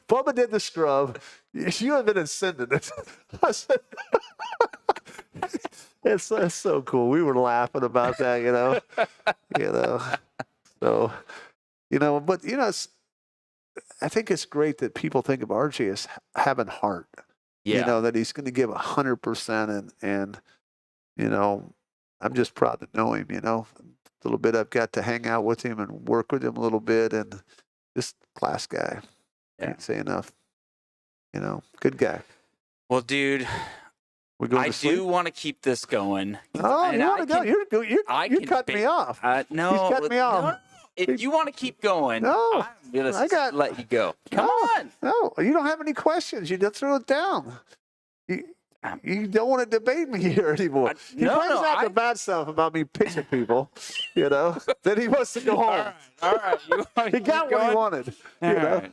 Bubba did the scrub. You invented sending it. I said, it's so cool. We were laughing about that, So, but I think it's great that people think of RJ as having heart. Yeah. That he's going to give 100%, and I'm just proud to know him. A little bit I've got to hang out with him and work with him a little bit, and just class guy. Yeah. Can't say enough. Good guy. Well, dude, We're going I to sleep? do want to keep this going. Oh, And you want to go? You cut me off. No, He's cut me off. No, if you want to keep going, No, I'm gonna I got- let you go. Come on. No, you don't have any questions. You just throw it down. You don't want to debate me here anymore. He finds out the bad stuff about me pitching people, then he wants to go home. All right. You want to He got keep what he going? wanted. All right.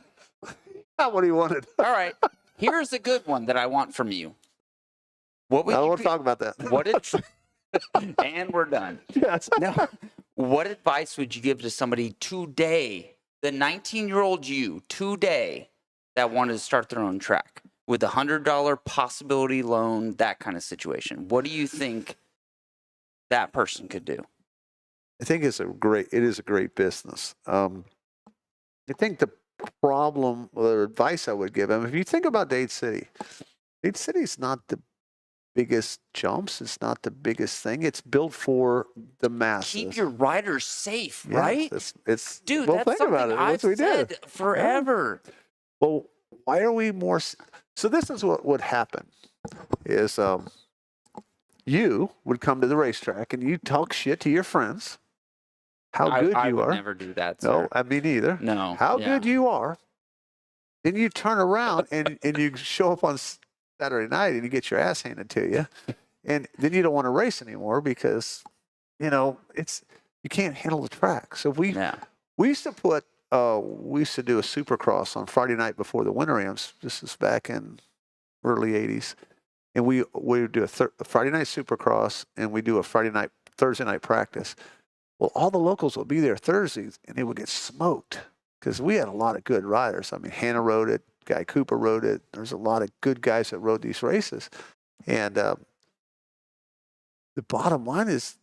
Got what he wanted. All right. Here's a good one that I want from you. What would I don't you want to talk about that. What and we're done. Yes. Now, what advice would you give to somebody today, the 19-year-old you today, that wanted to start their own track with a $100 possibility loan, that kind of situation? What do you think that person could do? I think it is a great business. I think the problem or advice I would give him, if you think about Dade City is not the biggest jumps. It's not the biggest thing. It's built for the masses. Keep your riders safe, Yeah, right? It's Dude, well, that's think something about it. I've That's what we said did. forever. Well, why are we more? So this is what would happen: is you would come to the racetrack and you talk shit to your friends. How good I you would are. never do that, No, sir. I mean neither. No. How yeah. good you are. Then you turn around and you show up on Saturday night and you get your ass handed to you, and then you don't want to race anymore because you can't handle the track. So we used to do a Supercross on Friday night before the Winter Amps. This is back in early '80s, and we would do a Friday night Supercross, and we do a Thursday night practice. Well, all the locals would be there Thursdays, and they would get smoked because we had a lot of good riders. I mean, Hannah rode it, Guy Cooper rode it. There's a lot of good guys that rode these races, and the bottom line is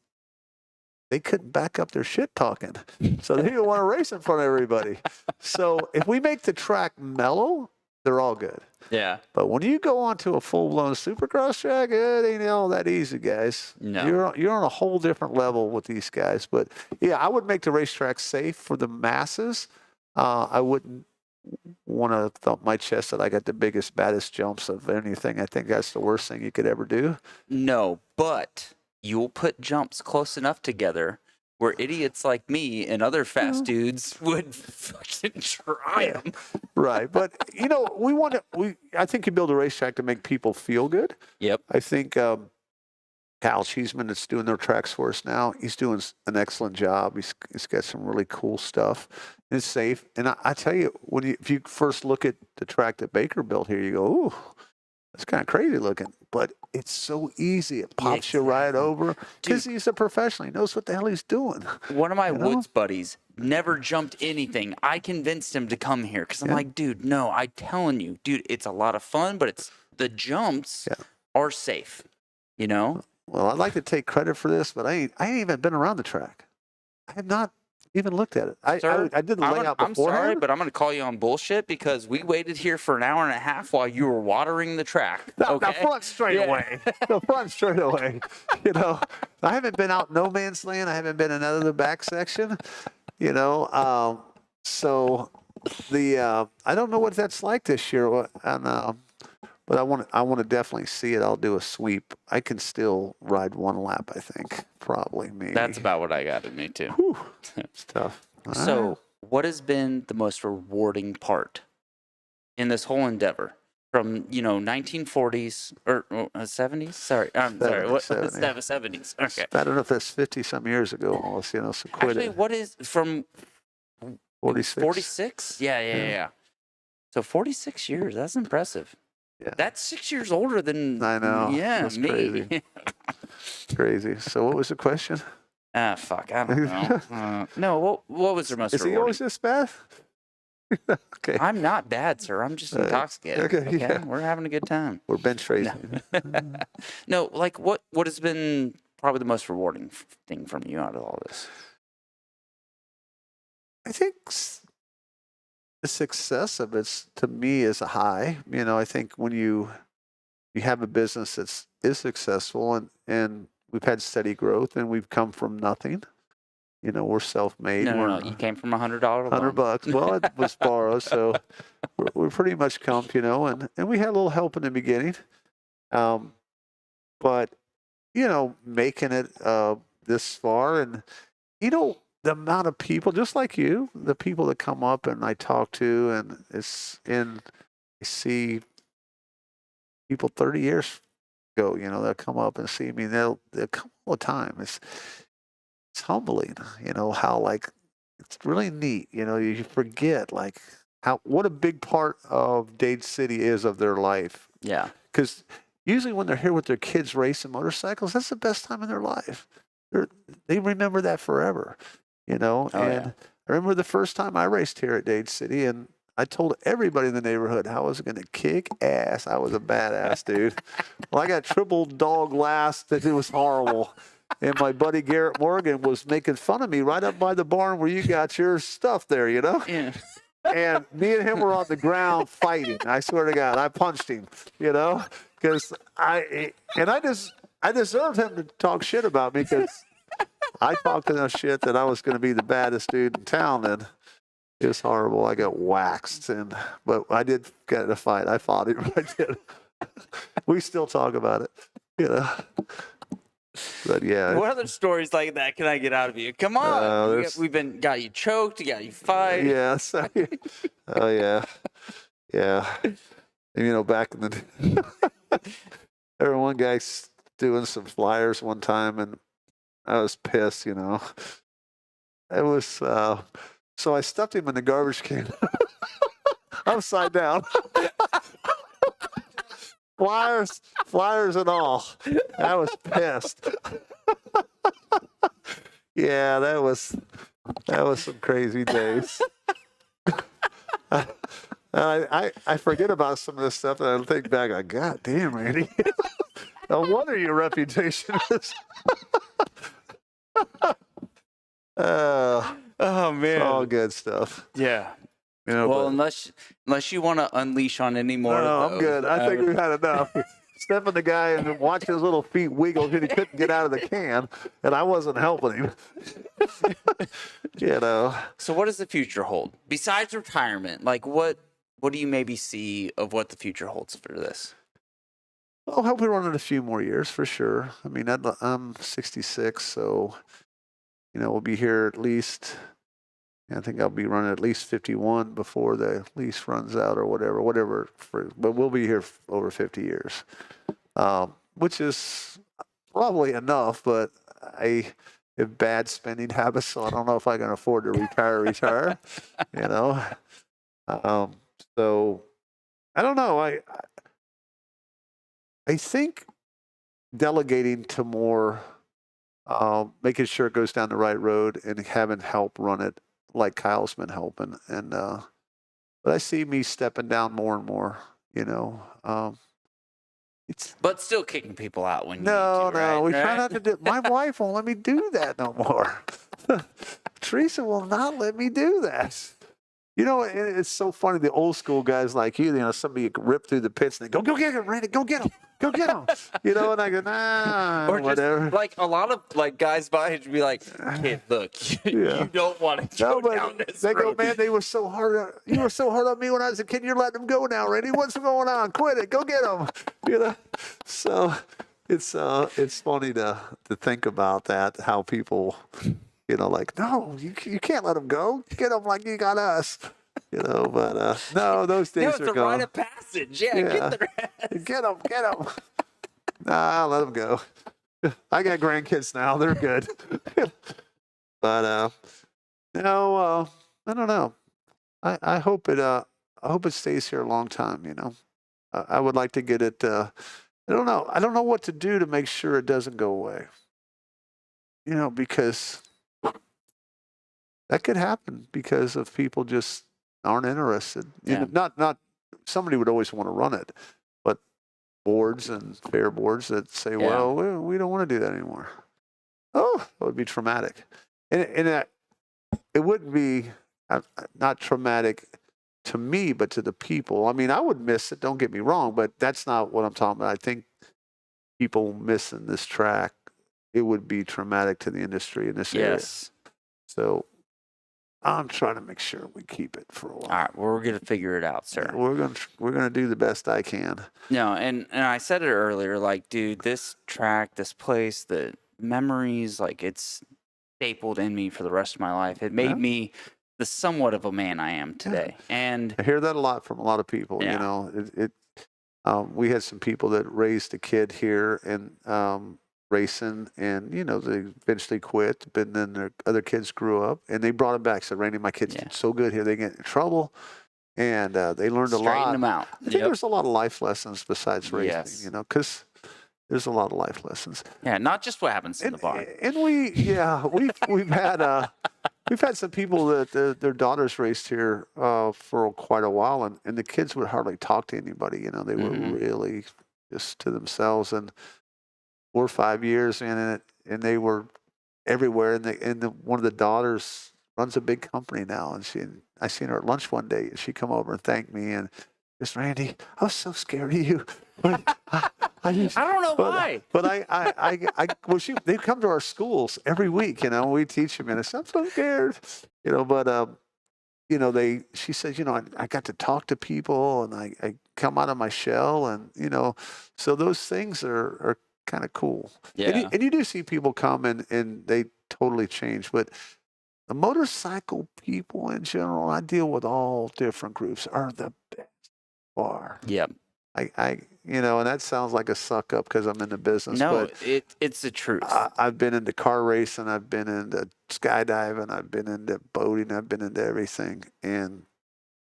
they couldn't back up their shit talking, so they didn't want to race in front of everybody. So if we make the track mellow, they're all good. Yeah. But when you go onto a full-blown Supercross track, it ain't all that easy, guys. No. You're on a whole different level with these guys. But yeah, I would make the racetrack safe for the masses. I wouldn't want to thump my chest that I got the biggest, baddest jumps of anything. I think that's the worst thing you could ever do. No, but you'll put jumps close enough together where idiots like me and other fast dudes would fucking try them. Right. But, I think you build a racetrack to make people feel good. Yep. I think Kyle Cheeseman that's doing their tracks for us now, he's doing an excellent job. He's got some really cool stuff. And it's safe. And I tell you, if you first look at the track that Baker built here, you go, ooh, it's kind of crazy looking, but it's so easy. It Yeah, pops you right exactly. over because he's a professional. He knows what the hell he's doing. One of my You know? woods buddies never jumped anything. I convinced him to come here because I'm Yeah. like, dude, no, I'm telling you, dude, it's a lot of fun, but it's the jumps Yeah. are safe, you know? Well, I'd like to take credit for this, but I ain't even been around the track. I have not even looked at it. I did the layout I'm sorry, beforehand. but I'm going to call you on bullshit because we waited here for an hour and a half while you were watering the track. The Okay. front straightaway. The front straightaway. You know, I haven't been out no man's land. I haven't been in another back section. You know, so the I don't know what that's like this year, and but I want to definitely see it. I'll do a sweep. I can still ride one lap. I think probably maybe. That's about what I got in me too. Whew, it's tough. All right. So, what has been the most rewarding part in this whole endeavor? From 1940s or 70s? Sorry, I'm sorry. What 70s? Okay. I don't know if that's 50 some years ago. Almost, so quit Actually, it. what is from 46. 46? Yeah. So 46 years. That's impressive. Yeah. That's 6 years older than I know. Yeah, That's me. crazy. Crazy. So what was the question? Fuck, I don't know. No, what was the most Is he rewarding? always this bad? Okay. I'm not bad, sir. I'm just intoxicated. okay, yeah. We're having a good time. We're bench racing. No, like what has been probably the most rewarding thing from you out of all this? I think the success of it, to me, is a high. I think when you have a business that is successful and we've had steady growth and we've come from nothing. We're self-made. No. You came from $100 $100. Well, it was borrowed, so we're pretty much come, and we had a little help in the beginning. But making it this far, and the amount of people, just like you, the people that come up and I talk to, and I see people 30 years ago, they'll come up and see me. They'll come all the time. It's humbling, how it's really neat. You forget what a big part of Dade City is of their life. Yeah. Because usually when they're here with their kids racing motorcycles, that's the best time in their life. They remember that forever, and I remember the first time I raced here at Dade City, and I told everybody in the neighborhood how I was going to kick ass. I was a badass dude. Well, I got triple dog last, and it was horrible. And my buddy Garrett Morgan was making fun of me right up by the barn where you got your stuff there, Yeah. And me and him were on the ground fighting. I swear to God, I punched him, because I deserved him to talk shit about me because I talked enough shit that I was going to be the baddest dude in town. And it was horrible. I got waxed, but I did get in a fight. I fought him. I did. We still talk about it, But yeah. What other stories like that can I get out of you? Come on. We've got you choked, got you fight. Yeah. So, oh yeah. Yeah. And, back in the there was one guy doing some flyers one time, and I was pissed. It was so I stuffed him in the garbage can upside down. Flyers and all. I was pissed. Yeah, that was some crazy days. I forget about some of this stuff, and I think back, God damn, Randy. No wonder your reputation is. Oh man. It's all good stuff. Yeah. Well, Well, unless you want to unleash on any more. no, of I'm those, good. I think we've had enough. Stepping the guy and watching his little feet wiggle because he couldn't get out of the can, and I wasn't helping him. So, what does the future hold besides retirement? Like, what do you maybe see of what the future holds for this? I'll hope we run it a few more years for sure. I mean, I'm 66, so we'll be here at least. I think I'll be running at least 51 before the lease runs out or whatever. But we'll be here over 50 years, which is probably enough. But I have bad spending habits, so I don't know if I can afford to retire. So I don't know. I think delegating to more, making sure it goes down the right road and having help run it like Kyle's been helping. And, but I see me stepping down more and more, you know. It's But still kicking people out when you no, need to, right? we try Right? not to do. My wife won't let me do that no more. Teresa will not let me do that. You know, it's so funny. The old school guys like you know, somebody rip through the pits and they go get him, Randy, go get him, go get him. You know, and I go, nah, Or whatever. just like a lot of like guys my age would be like, kid, look, Yeah. you don't want to No, go down but this they go, road. man, they were so hard. You were so hard on me when I was a kid. You're letting them go now, Randy. What's going on? Quit it. Go get them. You know. So it's funny to think about that. How people, you know, like, no, you can't let them go. Get them like you got us. You know, but no, those days No, it's are a gone. rite of passage. Yeah, Yeah. get their ass. Get them. Nah, let them go. I got grandkids now. They're good. But no, I don't know. I hope it stays here a long time. You know, I would like to get it. I don't know. I don't know what to do to make sure it doesn't go away. You know, because that could happen because of people just aren't interested. You know, not somebody would always want to run it, but boards and fair boards that say, well, we don't want to do that anymore. Oh, that would be traumatic. And it wouldn't be not traumatic to me, but to the people. I mean, I would miss it, don't get me wrong, but that's not what I'm talking about. I think people missing this track, it would be traumatic to the industry in this area. Yes. So I'm trying to make sure we keep it for a while. All right, well, we're gonna figure it out, sir. We're gonna do the best I can. No, and I said it earlier, like, dude, this track, this place, the memories, like, it's stapled in me for the rest of my life. It made me the somewhat of a man I am today. And I hear that a lot from a lot of people. Yeah. You know, we had some people that raised a kid here and racing, and you know, they eventually quit. But then their other kids grew up, and they brought them back. Said, "Randy, my kids did so good here. They get in trouble, and they learned a straighten lot." them out. I think there's a lot of life lessons besides racing. Yes. You know, because there's a lot of life lessons. Yeah, not just what happens in the bar. And we've had some people that their daughters raced here for quite a while, and the kids would hardly talk to anybody. You know, they were really just to themselves. And 4 or 5 years in it, and they were everywhere. And one of the daughters runs a big company now, and I seen her at lunch one day, and she come over and thanked me, and just, Randy, I was so scared of you. I don't know why. But they come to our schools every week, you know, we teach them, and I said, I'm so scared, you know, but, you know, she says, you know, I got to talk to people, and I come out of my shell, and, you know, so those things are kind of cool. Yeah. And you do see people come and they totally change, but the motorcycle people in general, I deal with all different groups, are the best bar. Yep. You know, and that sounds like a suck up because I'm in the business. No, but it's the truth. I've been into car racing, I've been into skydiving, I've been into boating, I've been into everything, and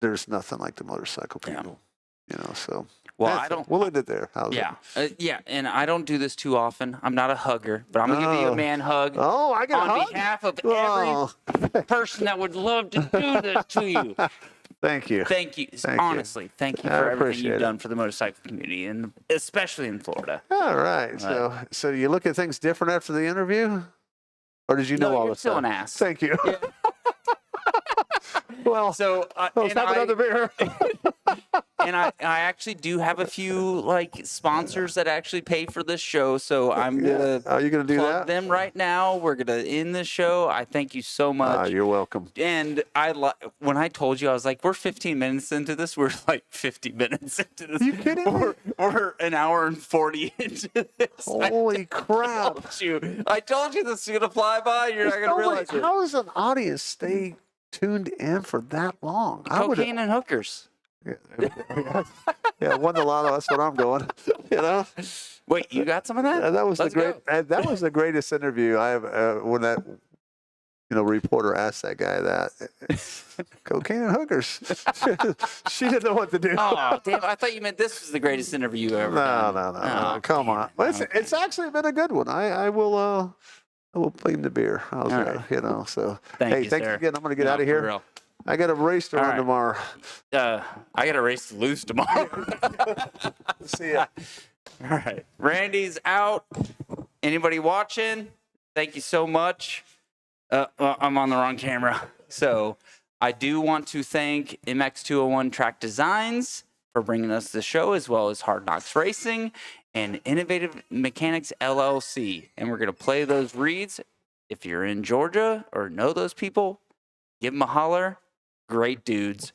there's nothing like the motorcycle people. You know, so well, we'll end it there. How's it? Yeah, and I don't do this too often. I'm not a hugger, but I'm gonna give you a man hug. Oh, I got on behalf of every person that would love to do this to you. Thank you. Thank you. Honestly, thank you I for everything appreciate you've it. done for the motorcycle community, and especially in Florida. All right. So you look at things different after the interview, or did you know all you're the still stuff? an ass. Thank you. Yeah. Well, So let's have another beer. and I actually do have a few like sponsors that actually pay for this show, so I'm gonna Are you gonna do plug that? them right now. We're gonna end the show. I thank you so much. You're welcome. And when I told you, I was like, we're 15 minutes into this. We're like 50 minutes into this. Are you kidding me? We're an hour and 40 into this. Holy crap. I told you this is going to fly by. You're not going to realize it. How does an audience stay tuned in for that long? Cocaine and hookers. Yeah, won the lotto. That's what I'm going. You know. Wait, you got some of that? That was Let's that was the greatest interview I have. When that, reporter asked that guy that. Cocaine and hookers. She didn't know what to do. Oh, damn. I thought you meant this was the greatest interview you ever done. No. Oh, Come damn on. it. Well, Okay. it's actually been a good one. I will blame the beer. How's All that? right. So Thank hey, you, thanks sir. again. I'm gonna get No, out of for here. real. I got a race to All run right. tomorrow. I got a race to lose tomorrow. See ya. All right. Randy's out. Anybody watching? Thank you so much. Well, I'm on the wrong camera. So I do want to thank MX201 Track Designs for bringing us the show, as well as Hard Knocks Racing and Innovative Mechanics LLC. And we're going to play those reads. If you're in Georgia or know those people, give them a holler. Great dudes.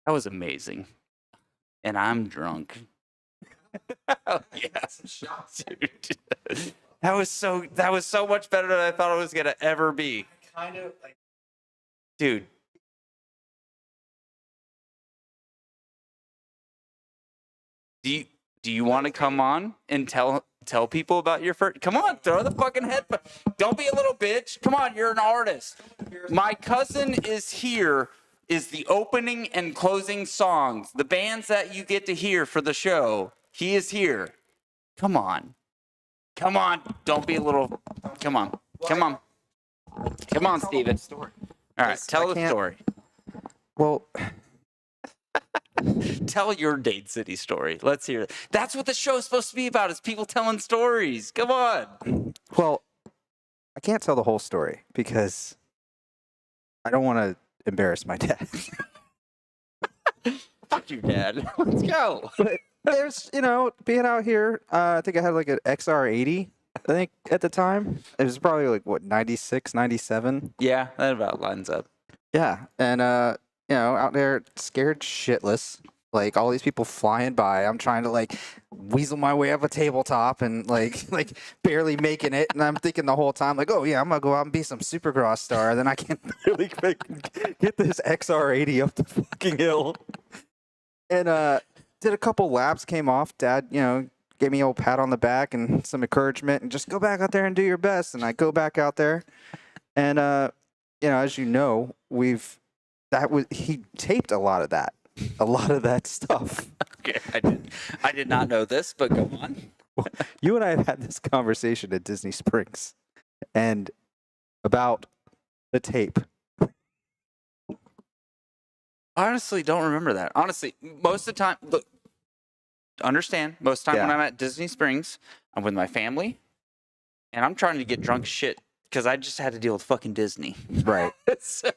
That was amazing. And I'm drunk. Yes. Dude. That was so much better than I thought it was gonna ever be. Kind of like. Dude. Do you want to come on and tell people about your first? Come on, throw the fucking headphone. Don't be a little bitch. Come on, you're an artist. My cousin is here. Is the opening and closing songs, the bands that you get to hear for the show. He is here. Come on. Come on. Don't be a little. Come on. Come on. Come on, Steven. All right, tell the story. Well, Tell your Dade City story. Let's hear it. That's what the show is supposed to be about, is people telling stories. Come on. well, I can't tell the whole story because I don't want to embarrass my dad. Fuck your dad. Let's go. There's, being out here, I think I had like an XR80, I think, at the time. It was probably like, 96, 97? Yeah, that about lines up. Yeah, and, out there scared shitless. Like, all these people flying by. I'm trying to, like, weasel my way up a tabletop and, like barely making it. And I'm thinking the whole time, like, oh, yeah, I'm going to go out and be some Supercross star. Then I can barely get this XR80 up the fucking hill. And did a couple laps, came off. Dad, gave me an old pat on the back and some encouragement. And just go back out there and do your best. And I go back out there. And, as you know, he taped a lot of that stuff. Okay, I did not know this, but go on. You and I have had this conversation at Disney Springs, and about the tape. Honestly, don't remember that. Honestly, most of the time, look, understand, most of the time when I'm at Disney Springs, I'm with my family, and I'm trying to get drunk as shit because I just had to deal with fucking Disney. Right. So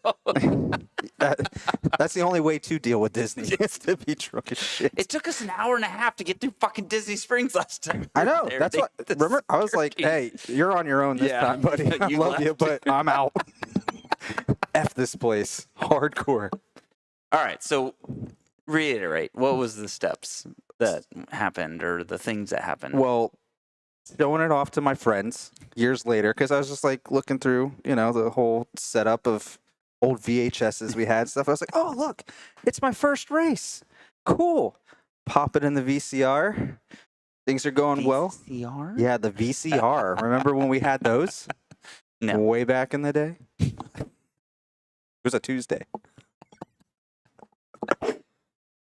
That's the only way to deal with Disney, is to be drunk as shit. it took us an hour and a half to get through fucking Disney Springs last time. I know. That's what. Remember, I was like, "Hey, you're on your own this time, buddy. I You love you, left. but I'm out. F this place, hardcore." All right, so reiterate, what was the steps that happened or the things that happened? Well, showing it off to my friends years later, because I was just like looking through, the whole setup of old VHSs we had and stuff. I was like, oh, look, it's my first race. Cool. Pop it in the VCR. Things are going well. VCR? Yeah, the VCR. Remember when we had those? No. Way back in the day? It was a Tuesday.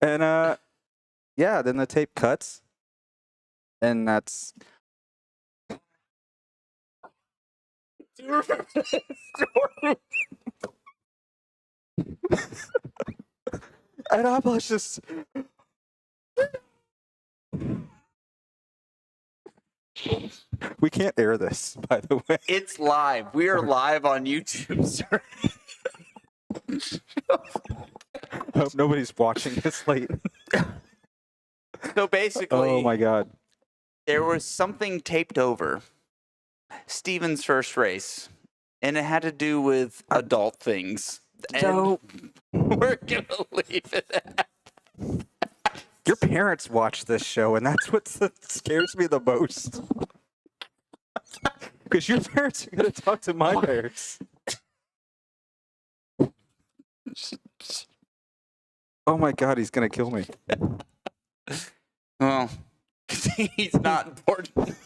And, then the tape cuts. And that's... And I was just... We can't air this, by the way. It's live. We are live on YouTube, sir. I hope nobody's watching this late. So basically, Oh my god. there was something taped over Steven's first race, and it had to do with adult things. And So we're going to leave it at your parents watch this show, and that's what scares me the most. Because your parents are going to talk to my parents. Oh my god, he's going to kill me. Well, he's not important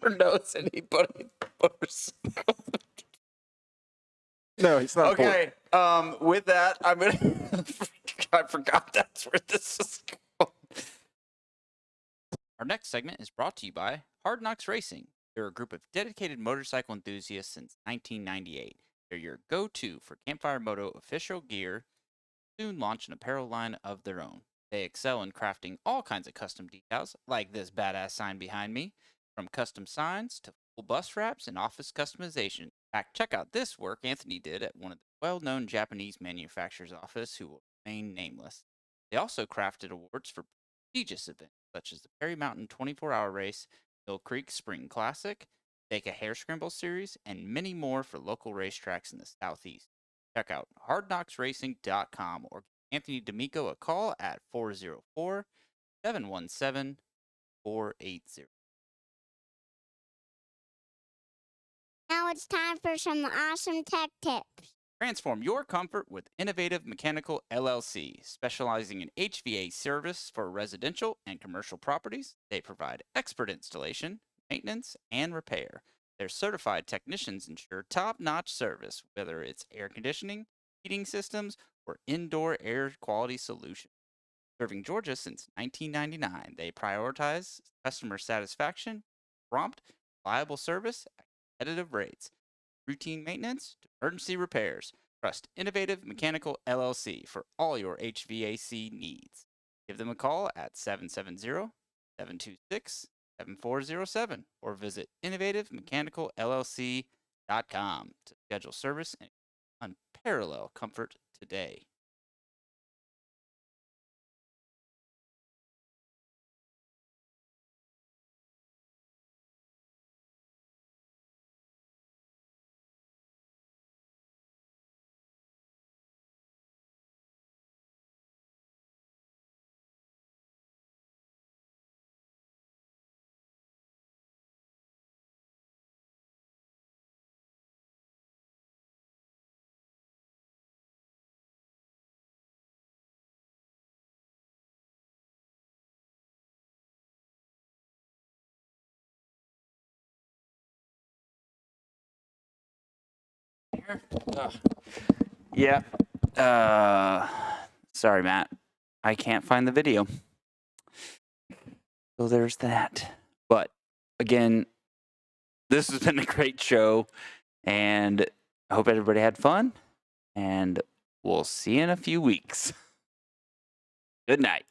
or knows anybody. motorcycle. No, he's not. Okay. With that, I'm gonna. I forgot that's where this is going. Our next segment is brought to you by Hard Knocks Racing. They're a group of dedicated motorcycle enthusiasts since 1998. They're your go-to for Campfire Moto official gear. Soon launch an apparel line of their own. They excel in crafting all kinds of custom decals, like this badass sign behind me, from custom signs to full bus wraps and office customization. In fact, check out this work Anthony did at one of the well-known Japanese manufacturer's office who will remain nameless. They also crafted awards for prestigious events such as the Perry Mountain 24-hour race, Mill Creek Spring Classic, Dade Hair Scramble Series, and many more for local racetracks in the Southeast. Check out hardknocksracing.com or give Anthony D'Amico a call at 404-717-480. Now it's time for some awesome tech tips. Transform your comfort with Innovative Mechanical LLC, specializing in HVAC service for residential and commercial properties. They provide expert installation, maintenance, and repair. Their certified technicians ensure top-notch service, whether it's air conditioning, heating systems, or indoor air quality solutions. Serving Georgia since 1999, they prioritize customer satisfaction, prompt, reliable service at competitive rates. Routine maintenance to emergency repairs. Trust Innovative Mechanical LLC for all your HVAC needs. Give them a call at 770-726-7407 or visit innovativemechanical.llc.com to schedule service and unparalleled comfort today. Yeah. Sorry, Matt. I can't find the video. So there's that. But again, this has been a great show, and I hope everybody had fun, and we'll see you in a few weeks. Good night.